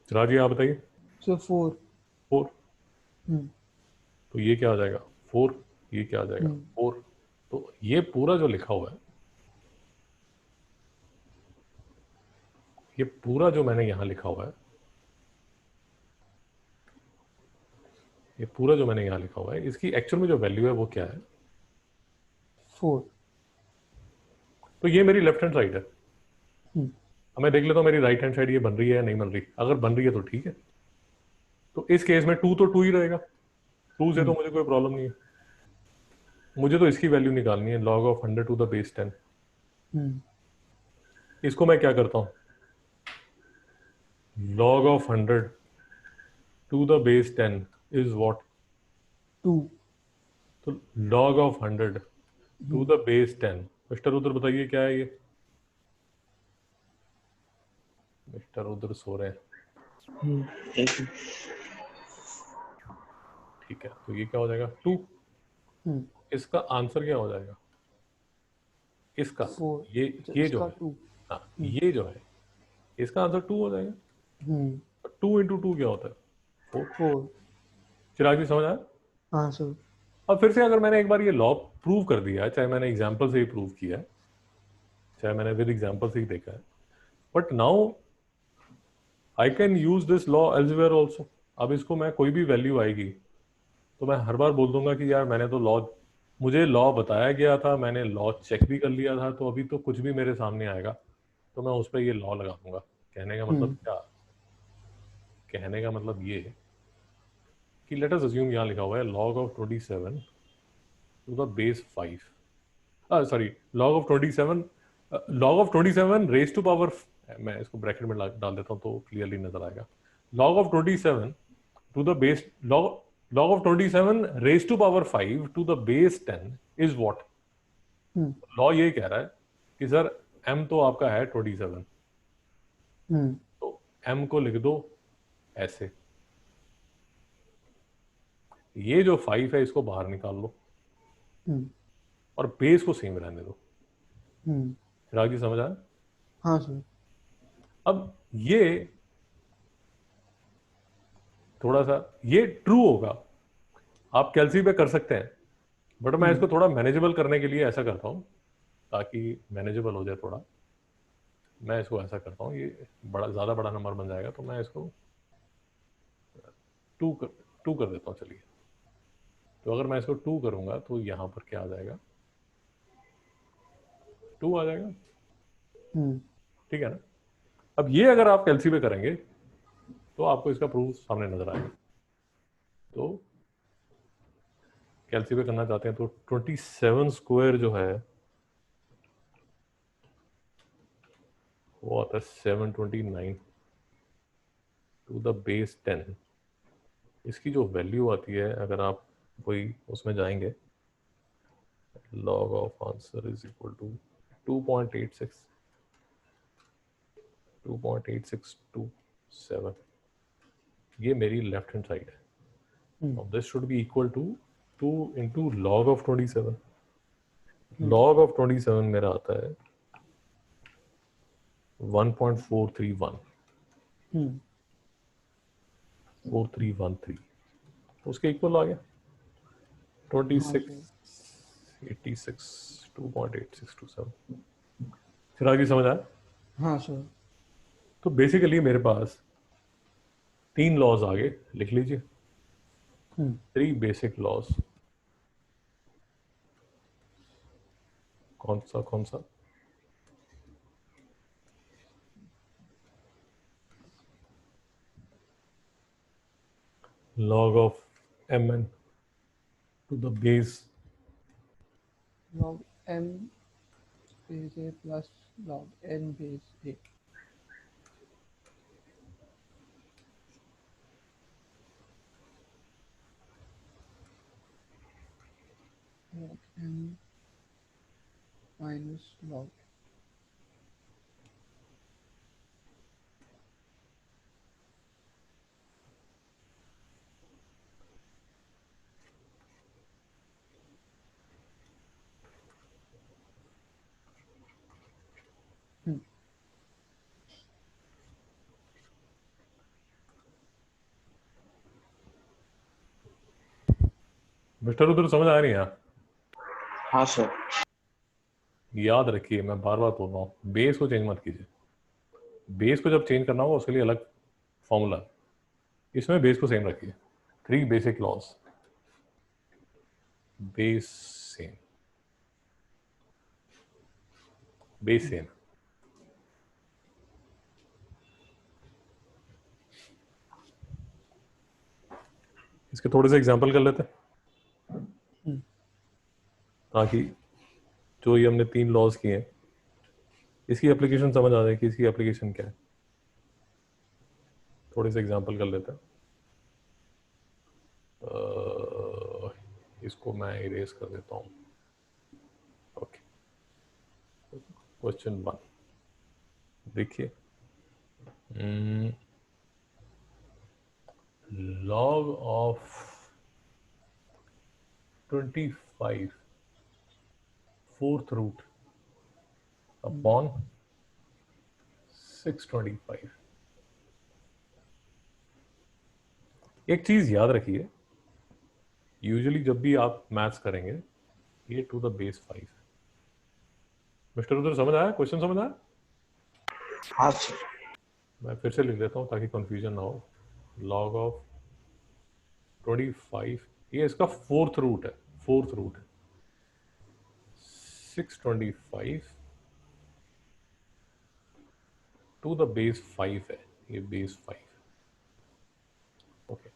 चिराग जी आप बताइए। So 4. 4। तो ये क्या आ जाएगा? 4। ये क्या आ जाएगा? 4। तो ये पूरा जो लिखा हुआ है, ये पूरा जो मैंने यहां लिखा हुआ है, ये पूरा जो मैंने यहां लिखा हुआ है, इसकी एक्चुअल में जो वैल्यू है वो क्या है? 4। तो ये मेरी लेफ्ट हैंड साइड है। अब मैं देख लेता हूँ मेरी राइट हैंड साइड ये बन रही है या नहीं बन रही। अगर बन रही है तो ठीक है, तो इस केस में 2 तो 2 ही रहेगा, 2 से तो मुझे कोई प्रॉब्लम नहीं है। मुझे तो इसकी वैल्यू निकालनी है, log of 100 to the base 10। इसको मैं क्या करता हूँ, log of 100 to the base 10 is what? 2. तो log of 100 to the base 10, mister उधर बताइए क्या है ये? मिस्टर उधर सो रहे हैं, ठीक है। तो ये क्या हो जाएगा? 2। इसका आंसर क्या हो जाएगा? इसका 4। ये जो है, 2. हाँ ये जो है, इसका आंसर 2 हो जाएगा। 2 into 2 क्या होता है? 4. चिराग जी समझ आया? हाँ सर। अब फिर से अगर मैंने एक बार ये लॉ प्रूव कर दिया है, चाहे मैंने एग्जाम्पल से ही प्रूव किया है, चाहे मैंने विद एग्जाम्पल से ही देखा है, but now I can use this law elsewhere also. अब इसको मैं कोई भी वैल्यू आएगी तो मैं हर बार बोल दूंगा कि यार मैंने तो लॉ, मुझे लॉ बताया गया था, मैंने लॉ चेक भी कर लिया था, तो अभी तो कुछ भी मेरे सामने आएगा तो मैं उस पर ये लॉ लगा दूंगा। कहने का मतलब क्या? कहने का मतलब ये कि लेट अस अज्यूम यहाँ लिखा हुआ है log of 27 to the base 5, sorry log of 27, log of 27 raised to power, मैं इसको ब्रैकेट में डाल देता हूँ तो क्लियरली नजर आएगा। log of 27 to the base, log of 27 raised to power 5 to the base 10 is what? Law ये कह रहा है कि सर m तो आपका है 27, तो m को लिख दो ऐसे, ये जो 5 है इसको बाहर निकाल लो और बेस को सेम रहने दो। चिराग जी समझ आया? हाँ सर। अब ये थोड़ा सा ये ट्रू होगा, आप कैलसी पे कर सकते हैं, बट मैं इसको थोड़ा मैनेजेबल करने के लिए ऐसा करता हूँ, ताकि मैनेजेबल हो जाए थोड़ा, मैं इसको ऐसा करता हूँ, ये बड़ा ज़्यादा बड़ा नंबर बन जाएगा तो मैं इसको 2 कर देता हूँ। चलिए, तो अगर मैं इसको 2 करूंगा तो यहाँ पर क्या आ जाएगा? 2 आ जाएगा, ठीक है ना? अब ये अगर आप कैलसी पे करेंगे तो आपको इसका प्रूफ सामने नजर आएगा। तो कैलकुलेट करना चाहते हैं तो 27 स्क्वायर जो है वो आता है 729 टू द बेस 10। इसकी जो वैल्यू आती है, अगर आप वही उसमें जाएंगे, log of answer is equal to 2.86 2.8627। ये मेरी लेफ्ट हैंड साइड है। Now this should be equal to 2 into log of 27। log of 27 मेरा आता है 1.431 4313, उसके इक्वल आ गया 2686 2.8627। फिर आगे समझ आया? हाँ सर। तो बेसिकली मेरे पास 3 लॉज आगे लिख लीजिए, 3 बेसिक लॉज। कौन सा? log of mn to the base log m base a plus log n base a। log m minus log mister उधर समझ आ रही है? हाँ सर। याद रखिए, मैं बार बार बोल रहा हूँ, बेस को चेंज मत कीजिए। बेस को जब चेंज करना होगा उसके लिए अलग फॉर्मूला, इसमें बेस को सेम रखिए। 3 basic laws, base same, base same. इसके थोड़े से एग्जांपल कर लेते हैं ताकि जो ये हमने 3 लॉज किए हैं इसकी एप्लीकेशन समझ आ जाए कि इसकी एप्लीकेशन क्या है। थोड़े से एग्जांपल कर लेते हैं। इसको मैं इरेज कर देता हूँ। ओके, क्वेश्चन 1 देखिए, log of 25 fourth root upon 625। एक चीज याद रखिए, यूजुअली जब भी आप मैथ्स करेंगे ये टू द बेस 5। मिस्टर उधर समझ आया? क्वेश्चन समझ आया? हाँ सर। मैं फिर से लिख देता हूँ ताकि कंफ्यूजन ना हो। log ऑफ 25, ये इसका फोर्थ रूट है, 625 टू द बेस 5 है, ये बेस 5। ओके,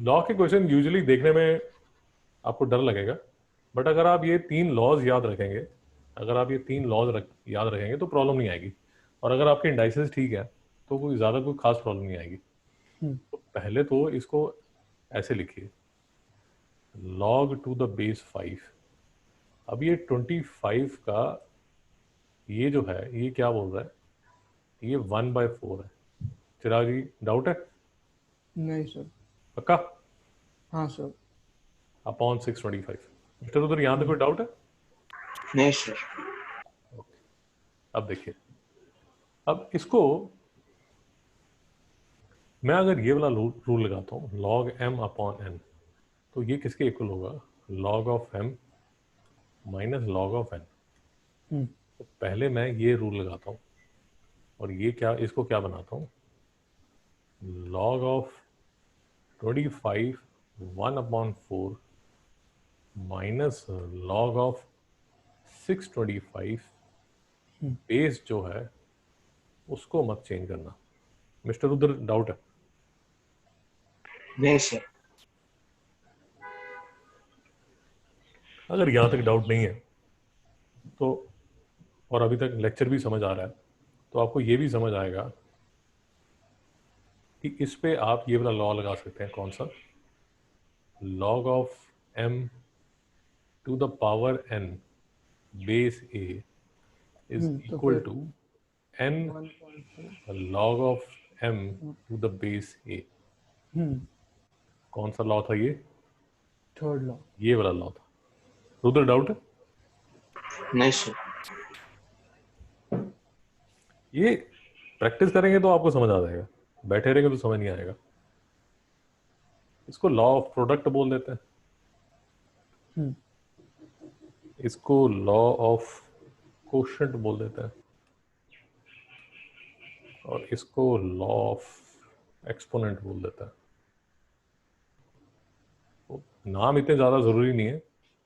लॉ के क्वेश्चन यूजुअली देखने में आपको डर लगेगा, बट अगर आप ये 3 लॉज याद रखेंगे, याद रखेंगे तो प्रॉब्लम नहीं आएगी। और अगर आपके इंडाइसेस ठीक है तो कोई खास प्रॉब्लम नहीं आएगी। तो पहले तो इसको ऐसे लिखिए, log टू द बेस 5। अब ये 25 का ये जो है ये क्या बोल रहा है, ये 1/4 है। चिराग जी डाउट है? नहीं सर। पक्का? हाँ सर। अपॉन 625। मिस्टर उधर यहाँ पे कोई डाउट है? नहीं सर। अब देखिए, अब इसको मैं अगर ये वाला रूल लगाता हूँ log m अपॉन n, तो ये किसके इक्वल होगा? log of m minus log of n। तो पहले मैं ये रूल लगाता हूँ और ये क्या, इसको क्या बनाता हूँ, log of 25 1/4 minus log of 625 base जो है उसको मत चेंज करना। मिस्टर उधर डाउट है? नहीं सर। अगर यहाँ तक डाउट नहीं है तो, और अभी तक लेक्चर भी समझ आ रहा है, तो आपको ये भी समझ आएगा कि इस पे आप ये वाला लॉ लगा सकते हैं। कौन सा? log of m to the power n base a is तो equal फिर to n 1.4। log of m to the base a। कौन सा लॉ था ये? Third law. ये वाला लॉ था। रुद्र डाउट है? नहीं सर। ये प्रैक्टिस करेंगे तो आपको समझ आ जाएगा, बैठे रहेंगे तो समझ नहीं आएगा। इसको लॉ ऑफ प्रोडक्ट बोल देते हैं, इसको लॉ ऑफ कोशेंट बोल देते हैं, और इसको लॉ ऑफ एक्सपोनेंट बोल देता है। तो नाम इतने ज़्यादा ज़रूरी नहीं है,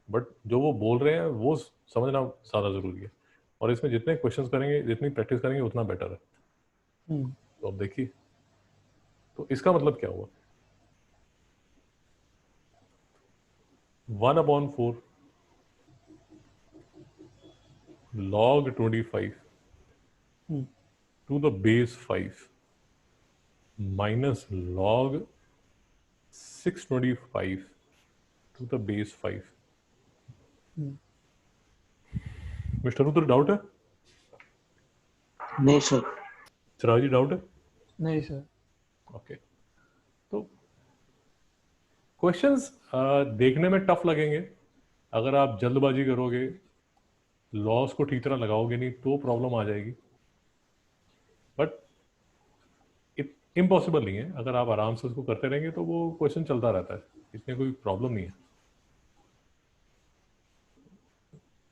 बट जो वो बोल रहे हैं वो समझना ज़्यादा ज़रूरी है। और इसमें जितने क्वेश्चंस करेंगे, जितनी प्रैक्टिस करेंगे, उतना बेटर है। तो अब देखिए, तो इसका मतलब क्या हुआ? 1/4 log 25 to the base 5 minus log 625 to the base 5। Mister Rudra doubt है? नहीं सर। चिराग जी डाउट है? नहीं सर। ओके। तो क्वेश्चंस देखने में टफ लगेंगे, अगर आप जल्दबाजी करोगे, लॉस को ठीक तरह लगाओगे नहीं, तो प्रॉब्लम आ जाएगी। बट इम्पॉसिबल नहीं है, अगर आप आराम से उसको करते रहेंगे तो वो क्वेश्चन चलता रहता है, इसमें कोई प्रॉब्लम नहीं है।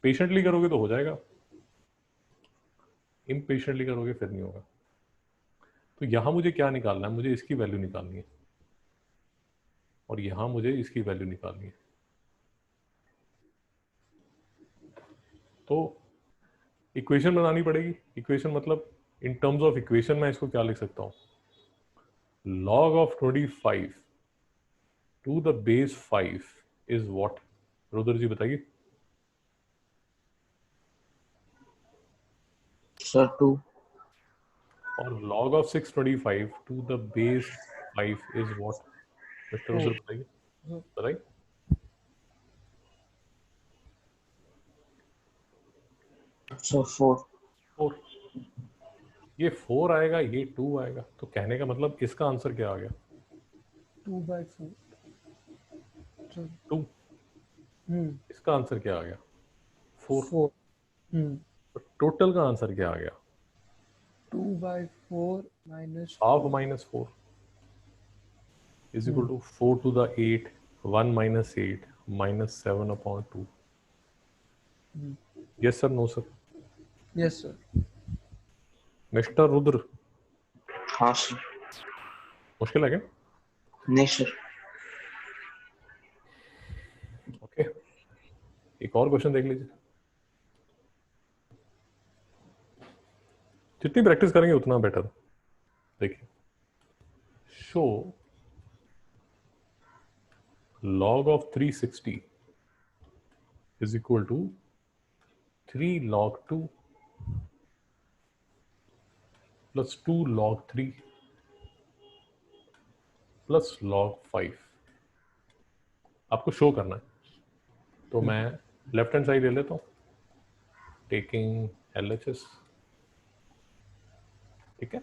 पेशेंटली करोगे तो हो जाएगा, इम्पेशेंटली करोगे फिर नहीं होगा। तो यहां मुझे क्या निकालना है? मुझे इसकी वैल्यू निकालनी है, और यहां मुझे इसकी वैल्यू निकालनी है। तो इक्वेशन बनानी पड़ेगी। इक्वेशन मतलब इन टर्म्स ऑफ इक्वेशन मैं इसको क्या लिख सकता हूं? log of 25 to the base 5 is what? Rudra जी बताइए। सर 2। और log of 625 to the base 5 is what? Mister Rudra बताइए, बताइए। सर 4। 4। ये 4 आएगा, ये 2 आएगा, तो कहने का मतलब इसका आंसर क्या आ गया? 2/4। 2। इसका आंसर क्या आ गया? 4। 4। तो टोटल का आंसर क्या आ गया? 2/4 minus half minus 4 is equal to 4 to the 8, 1 minus 8 minus 7/2। Yes sir, no sir? Yes sir. Mister Rudra, हाँ सर। मुश्किल है क्या? नहीं सर। ओके, एक और क्वेश्चन देख लीजिए। जितनी प्रैक्टिस करेंगे उतना बेटर। देखिए, show log of 360 is equal to 3 log 2 plus 2 log 3 plus log 5। आपको शो करना है, तो मैं लेफ्ट हैंड साइड ले लेता हूँ, टेकिंग LHS। ठीक है,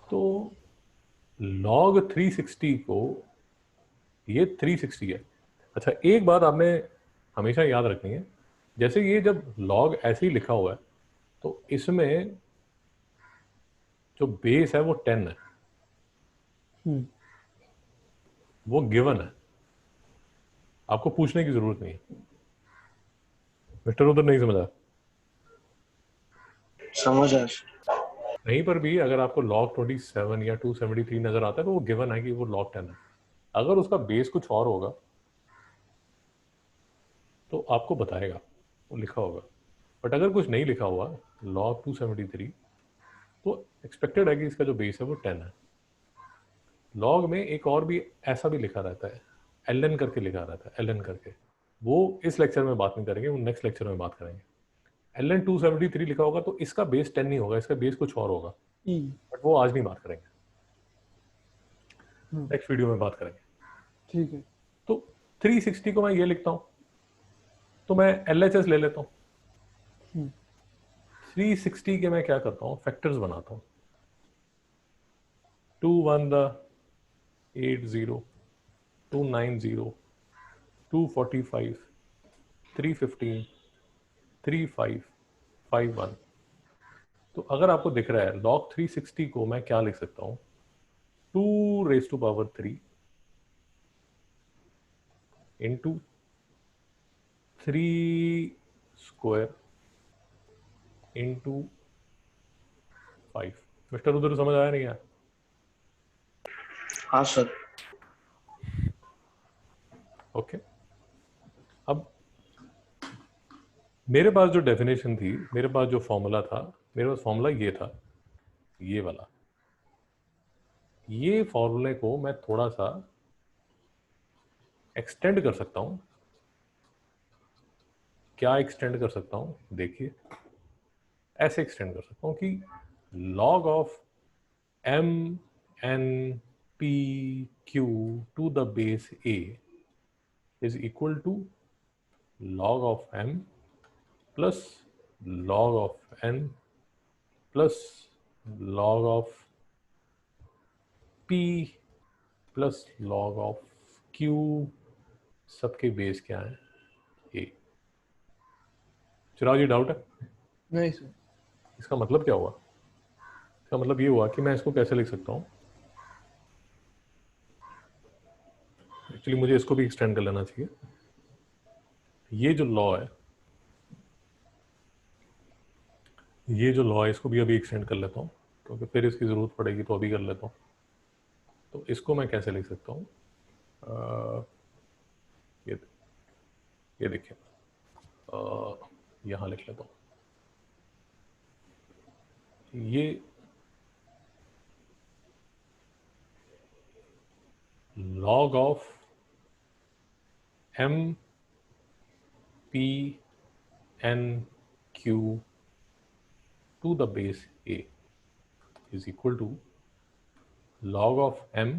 तो log 360 को, ये 360 है। अच्छा, एक बात आपने हमेशा याद रखनी है, जैसे ये जब log ऐसे ही लिखा हुआ है, तो इसमें जो बेस है वो 10 है, वो गिवन है, आपको पूछने की जरूरत नहीं है। मिस्टर उधर नहीं समझा? समझ आया। कहीं पर भी अगर आपको log 27 या 273 नजर आता है तो वो गिवन है कि वो log 10 है। अगर उसका बेस कुछ और होगा तो आपको बताएगा, वो लिखा होगा। बट अगर कुछ नहीं लिखा हुआ log 273, तो एक्सपेक्टेड है कि इसका जो बेस है वो 10 है। लॉग में एक और भी ऐसा भी लिखा रहता है, ln करके लिखा रहता है, ln करके, वो इस लेक्चर में बात नहीं करेंगे, वो नेक्स्ट लेक्चर में बात करेंगे। ln 273 लिखा होगा तो इसका बेस 10 नहीं होगा, इसका बेस कुछ और होगा, ई बट वो आज नहीं बात करेंगे, नेक्स्ट वीडियो में बात करेंगे। ठीक है। तो 360 को मैं ये लिखता हूं, तो मैं LHS ले लेता हूं। 360 के मैं क्या करता हूं, फैक्टर्स बनाता हूं। 2 1 द 80, 290, 245, 315, 35, 51। तो अगर आपको दिख रहा है log 360 को मैं क्या लिख सकता हूं, 2 raised to power 3 into 3 square into 5। Mister Rudra समझ आया नहीं आया? हाँ सर। ओके। अब मेरे पास जो डेफिनेशन थी, मेरे पास जो फॉर्मूला था, मेरे पास फॉर्मूला ये था, ये वाला। ये फॉर्मूले को मैं थोड़ा सा एक्सटेंड कर सकता हूं। क्या एक्सटेंड कर सकता हूं, देखिए ऐसे एक्सटेंड कर सकता हूं कि log of m n p q to the base a is equal to log of m plus log of n plus log of p plus log of q, सबके बेस क्या है, a। चिराग जी डाउट है? नहीं सर। इसका मतलब क्या हुआ? इसका मतलब ये हुआ कि मैं इसको कैसे लिख सकता हूं, एक्चुअली मुझे इसको भी एक्सटेंड कर लेना चाहिए। ये जो लॉ है, ये जो लॉ है, इसको भी अभी एक्सटेंड कर लेता हूँ, क्योंकि फिर इसकी ज़रूरत पड़ेगी, तो अभी कर लेता हूँ। तो इसको मैं कैसे लिख सकता हूँ, ये देखिए, यहाँ लिख लेता हूँ। ये log of m p n q to the base a is equal to log of m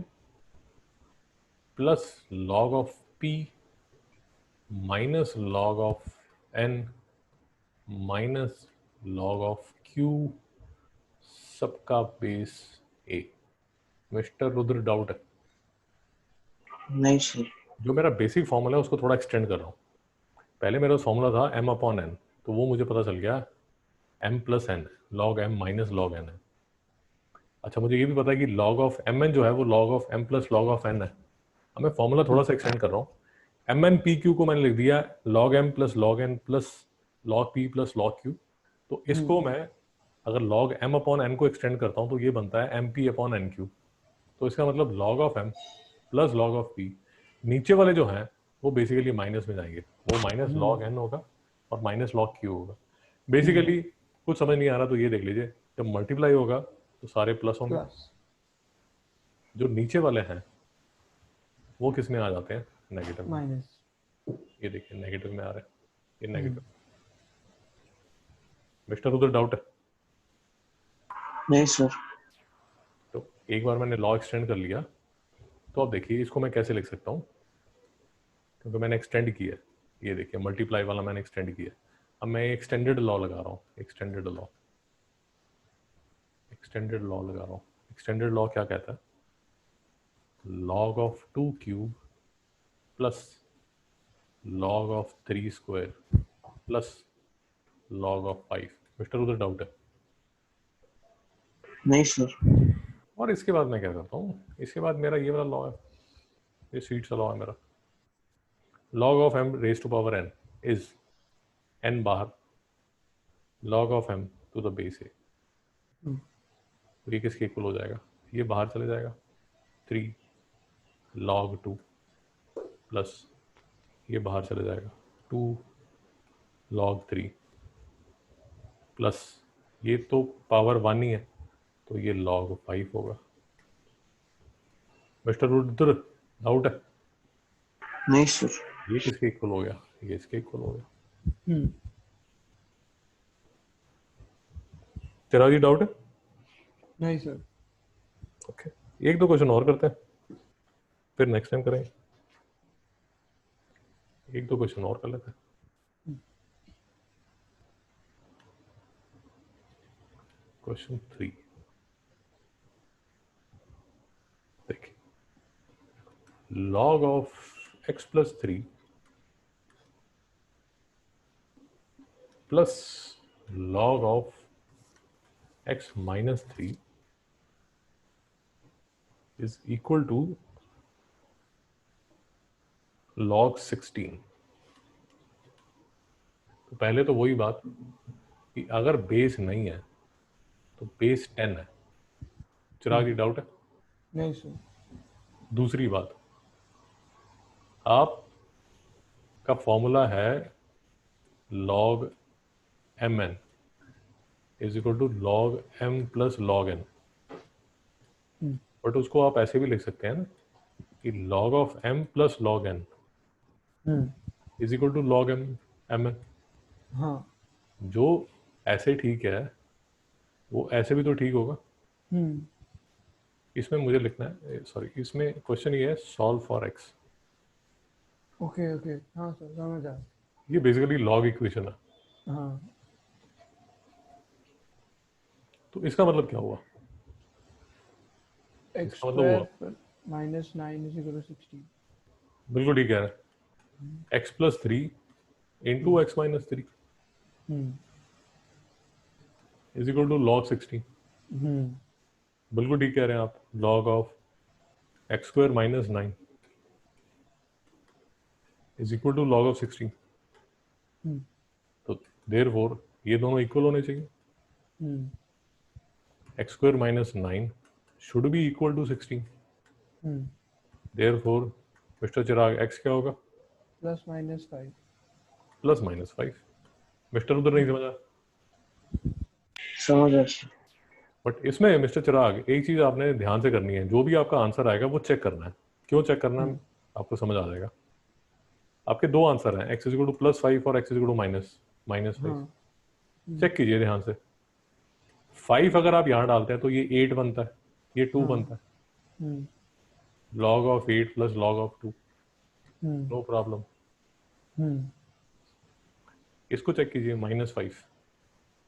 plus log of p minus log of n minus log of q, सबका base a। Mister Rudra doubt है? नहीं सर। जो मेरा बेसिक फॉर्मूला है उसको थोड़ा एक्सटेंड कर रहा हूँ। पहले मेरा फॉर्मूला था m अपॉन n, तो वो मुझे पता चल गया m plus n, log m minus log n है। अच्छा, मुझे ये भी पता है कि log ऑफ mn जो है वो log of m plus log of n है। अब मैं फॉर्मूला थोड़ा सा एक्सटेंड कर रहा हूँ। mn pq को मैंने लिख दिया log m plus log n plus log p plus log q। तो इसको मैं अगर log m अपॉन n को एक्सटेंड करता हूँ तो ये बनता है mp अपॉन nq। तो इसका मतलब log of m plus log of p, नीचे वाले जो हैं वो बेसिकली माइनस में जाएंगे, वो माइनस log n होगा और माइनस log q होगा। बेसिकली कुछ समझ नहीं आ रहा तो ये देख लीजिए, जब मल्टीप्लाई होगा तो सारे प्लस होंगे, प्लस जो नीचे वाले हैं वो किस में आ जाते हैं, नेगेटिव में। माइनस। ये देखिए नेगेटिव में आ रहे हैं, ये नेगेटिव। मिस्टर उधर डाउट है? नहीं सर। तो एक बार मैंने लॉ एक्सटेंड कर लिया, तो अब देखिए इसको मैं कैसे लिख सकता हूँ, क्योंकि मैंने एक्सटेंड किया है। ये देखिए मल्टीप्लाई वाला मैंने एक्सटेंड किया। अब मैं एक्सटेंडेड लॉ लगा रहा हूँ, एक्सटेंडेड लॉ, एक्सटेंडेड लॉ लगा रहा हूँ। एक्सटेंडेड लॉ क्या कहता है, log of 2 cube plus log of 3 square plus log of 5। Mister उधर डाउट है? नहीं सर। और इसके बाद मैं क्या करता हूँ, इसके बाद मेरा ये वाला लॉ है, ये स्वीट सा लॉ है मेरा। log of m raise to power n is n बाहर, log of m to the base a। तो ये किसके इक्वल हो जाएगा, ये बाहर चले जाएगा, 3 log 2 प्लस ये बाहर चले जाएगा, 2 log 3 प्लस ये तो पावर 1 ही है, तो ये log 5 होगा। मिस्टर रुद्र डाउट है? नहीं सर। ये किसके इक्वल हो गया, ये इसके इक्वल हो गया। तेरा जी डाउट है? नहीं सर। ओके, एक दो क्वेश्चन और करते हैं, फिर नेक्स्ट टाइम करेंगे। एक दो क्वेश्चन और कर लेते हैं। क्वेश्चन 3 देखिए, log of x plus 3 plus log of x minus 3 is equal to log 16। तो पहले तो वही बात कि अगर बेस नहीं है तो बेस 10 है। चिराग, डाउट है? नहीं सर। दूसरी बात, आप का फॉर्मूला है log mn is equal to log m plus log n, but उसको आप ऐसे भी लिख सकते हैं ना कि log of m plus log n is equal to log m mn। हाँ। जो ऐसे ठीक है वो ऐसे भी तो ठीक होगा। इसमें मुझे लिखना है, सॉरी, इसमें क्वेश्चन ये है solve for x। Okay okay, हाँ सर समझ आया। ये बेसिकली लॉग इक्वेशन है। हाँ। तो इसका मतलब क्या हुआ? एक्स इसका मतलब हुआ, square minus 9 is equal to 16। बिल्कुल ठीक कह रहे हैं, x plus 3 into x minus 3 is equal to log 16। बिल्कुल ठीक कह रहे हैं आप, log of x square minus 9 is equal to log of 16। तो देयरफॉर ये दोनों इक्वल होने चाहिए। X square minus 9 should be equal to 16। Therefore mister Chirag x क्या होगा? Plus minus 5। Plus minus 5। Mister उधर नहीं समझा, समझ गया सर। बट इसमें मिस्टर चिराग एक चीज आपने ध्यान से करनी है, जो भी आपका आंसर आएगा वो चेक करना है। क्यों चेक करना है आपको समझ आ जाएगा। आपके दो आंसर हैं, x is equal to plus 5 और x is equal to minus 5। Check कीजिए ध्यान से। 5 अगर आप यहाँ डालते हैं तो ये 8 बनता है, ये 2 बनता है। log of 8 plus log of 2, no problem. इसको चेक कीजिए -5।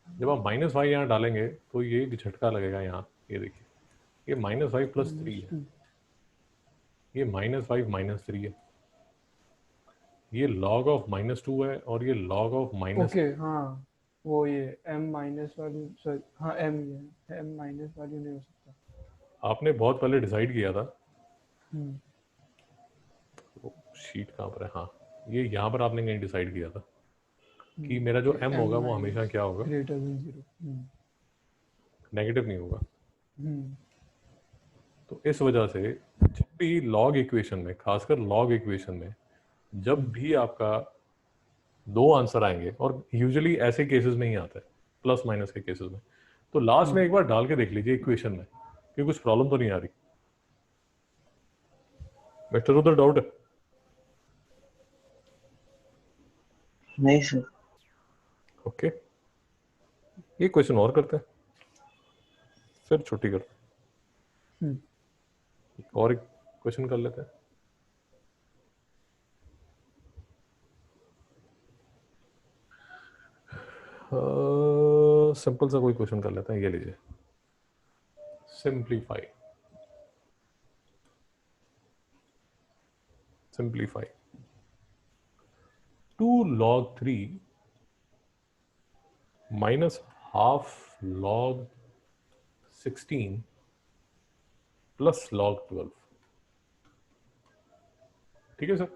जब आप -5 यहाँ डालेंगे तो ये भी झटका लगेगा यहाँ। ये देखिए, ये -5 प्लस 3 है, ये -5 -3 है, ये log ऑफ -2 है और ये log ऑफ माइनस। ओके हाँ, वो ये m माइनस वैल्यू, सॉरी हाँ m ये m माइनस वैल्यू नहीं हो सकता। आपने बहुत पहले डिसाइड किया था, तो शीट कहाँ पर है? हाँ, ये यहाँ पर आपने कहीं डिसाइड किया था कि मेरा जो m होगा वो हमेशा क्या होगा? Greater than 0। नेगेटिव नहीं होगा। तो इस वजह से जब भी लॉग इक्वेशन में, खासकर लॉग इक्वेशन में, जब भी आपका दो आंसर आएंगे, और यूजुअली ऐसे केसेस में ही आता है प्लस माइनस के केसेस में, तो लास्ट में एक बार डाल के देख लीजिए इक्वेशन में कि कुछ प्रॉब्लम तो नहीं आ रही। मिस्टर उधर डाउट है? नहीं सर। ओके, एक क्वेश्चन और करते हैं, फिर छुट्टी करते हैं। और एक क्वेश्चन कर लेते हैं। सिंपल सा कोई क्वेश्चन कर लेते हैं, ये लीजिए, simplify. Simplify 2 log 3 minus half log 16 plus log 12। ठीक है सर?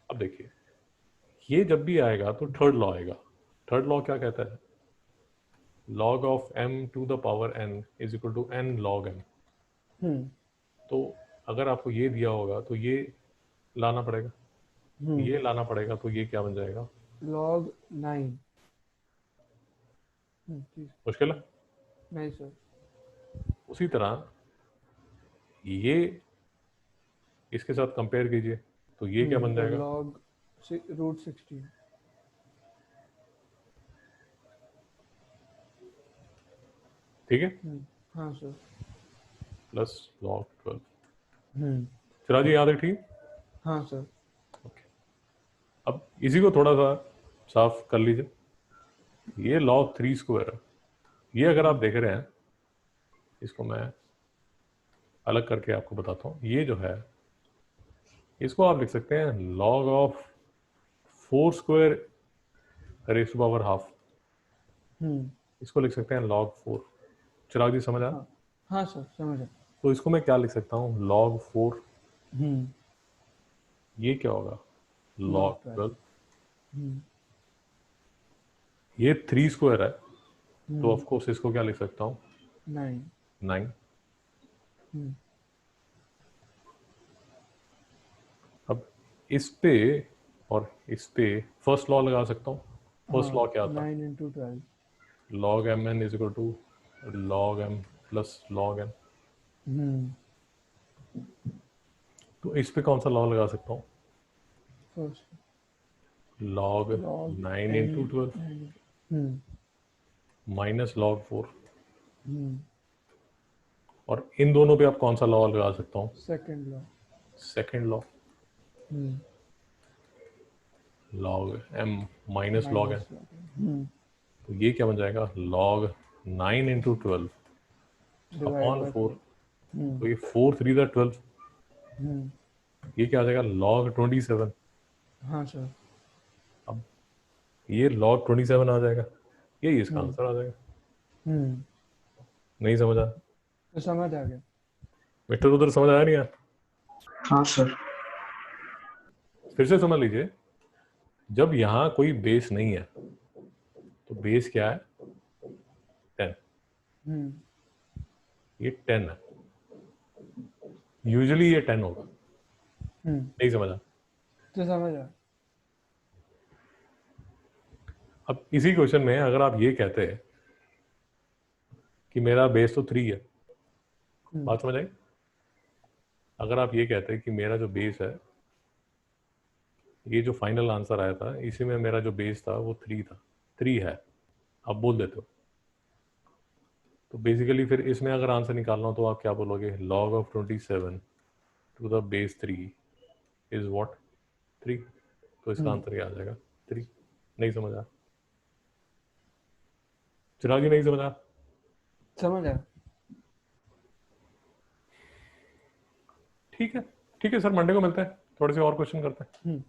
अब देखिए, ये जब भी आएगा तो थर्ड लॉ आएगा। थर्ड लॉ क्या कहता है? log of m to the power n is equal to n log m। तो अगर आपको ये दिया होगा तो ये लाना पड़ेगा, ये लाना पड़ेगा, तो ये क्या बन जाएगा? log 9। मुश्किल है? नहीं सर। उसी तरह ये इसके साथ कंपेयर कीजिए, तो ये क्या बन जाएगा? log √16. ठीक है, हाँ सर. Plus log 12. हम्म. चिराग जी याद है? ठीक. हाँ सर. ओके, अब इसी को थोड़ा सा साफ कर लीजिए. ये log 3 स्क्वायर है. ये अगर आप देख रहे हैं, इसको मैं अलग करके आपको बताता हूँ. ये जो है, इसको आप लिख सकते हैं log of 4 square raise to power half. इसको लिख सकते हैं log 4. चिराग जी समझ आया? हाँ. हाँ सर, समझा. तो इसको मैं क्या लिख सकता हूँ? log 4. हम्म. ये क्या होगा? log log 12. 12. ये 3 स्क्वायर है, तो ऑफ कोर्स इसको क्या लिख सकता हूँ? 9. 9. अब इस पे और इस पे फर्स्ट लॉ लगा सकता हूँ. फर्स्ट लॉ क्या था? 9 into 12. log mn is equal to log m plus log n. तो इस पे कौन सा लॉ लगा सकता हूँ? First. log log 9 into 12 minus log 4. और इन दोनों पे आप कौन सा लॉ लगा सकता हूँ? Second law. Second law. log m minus log n. तो ये क्या बन जाएगा? log 9 into 12 upon 4. तो ये 4 3 दा 12. ये क्या आ जाएगा? log 27. हाँ सर. अब ये log 27 आ जाएगा. ये इसका आंसर आ जाएगा. नहीं समझा? तो समझ आ गया. मिस्टर उधर समझ आया नहीं? यार हाँ सर. फिर से समझ लीजिए. जब यहाँ कोई बेस नहीं है, तो बेस क्या है? 10. ये 10 है. यूजुअली ये 10 होगा. नहीं समझा? तो समझ आ. अब इसी क्वेश्चन में अगर आप ये कहते हैं कि मेरा बेस तो 3 है, बात समझ आई? अगर आप ये कहते हैं कि मेरा जो बेस है, ये जो फाइनल आंसर आया था, इसी में मेरा जो बेस था वो 3 था. 3 है, आप बोल देते हो. तो बेसिकली फिर इसमें अगर आंसर निकालना हो तो आप क्या बोलोगे? log of 27 to the base 3 is what? 3. तो इसका आंसर क्या आ जाएगा? 3. नहीं समझा? चिराग जी नहीं समझा? समझ आ. ठीक है, ठीक है सर, मंडे को मिलते हैं, थोड़े से और क्वेश्चन करते हैं.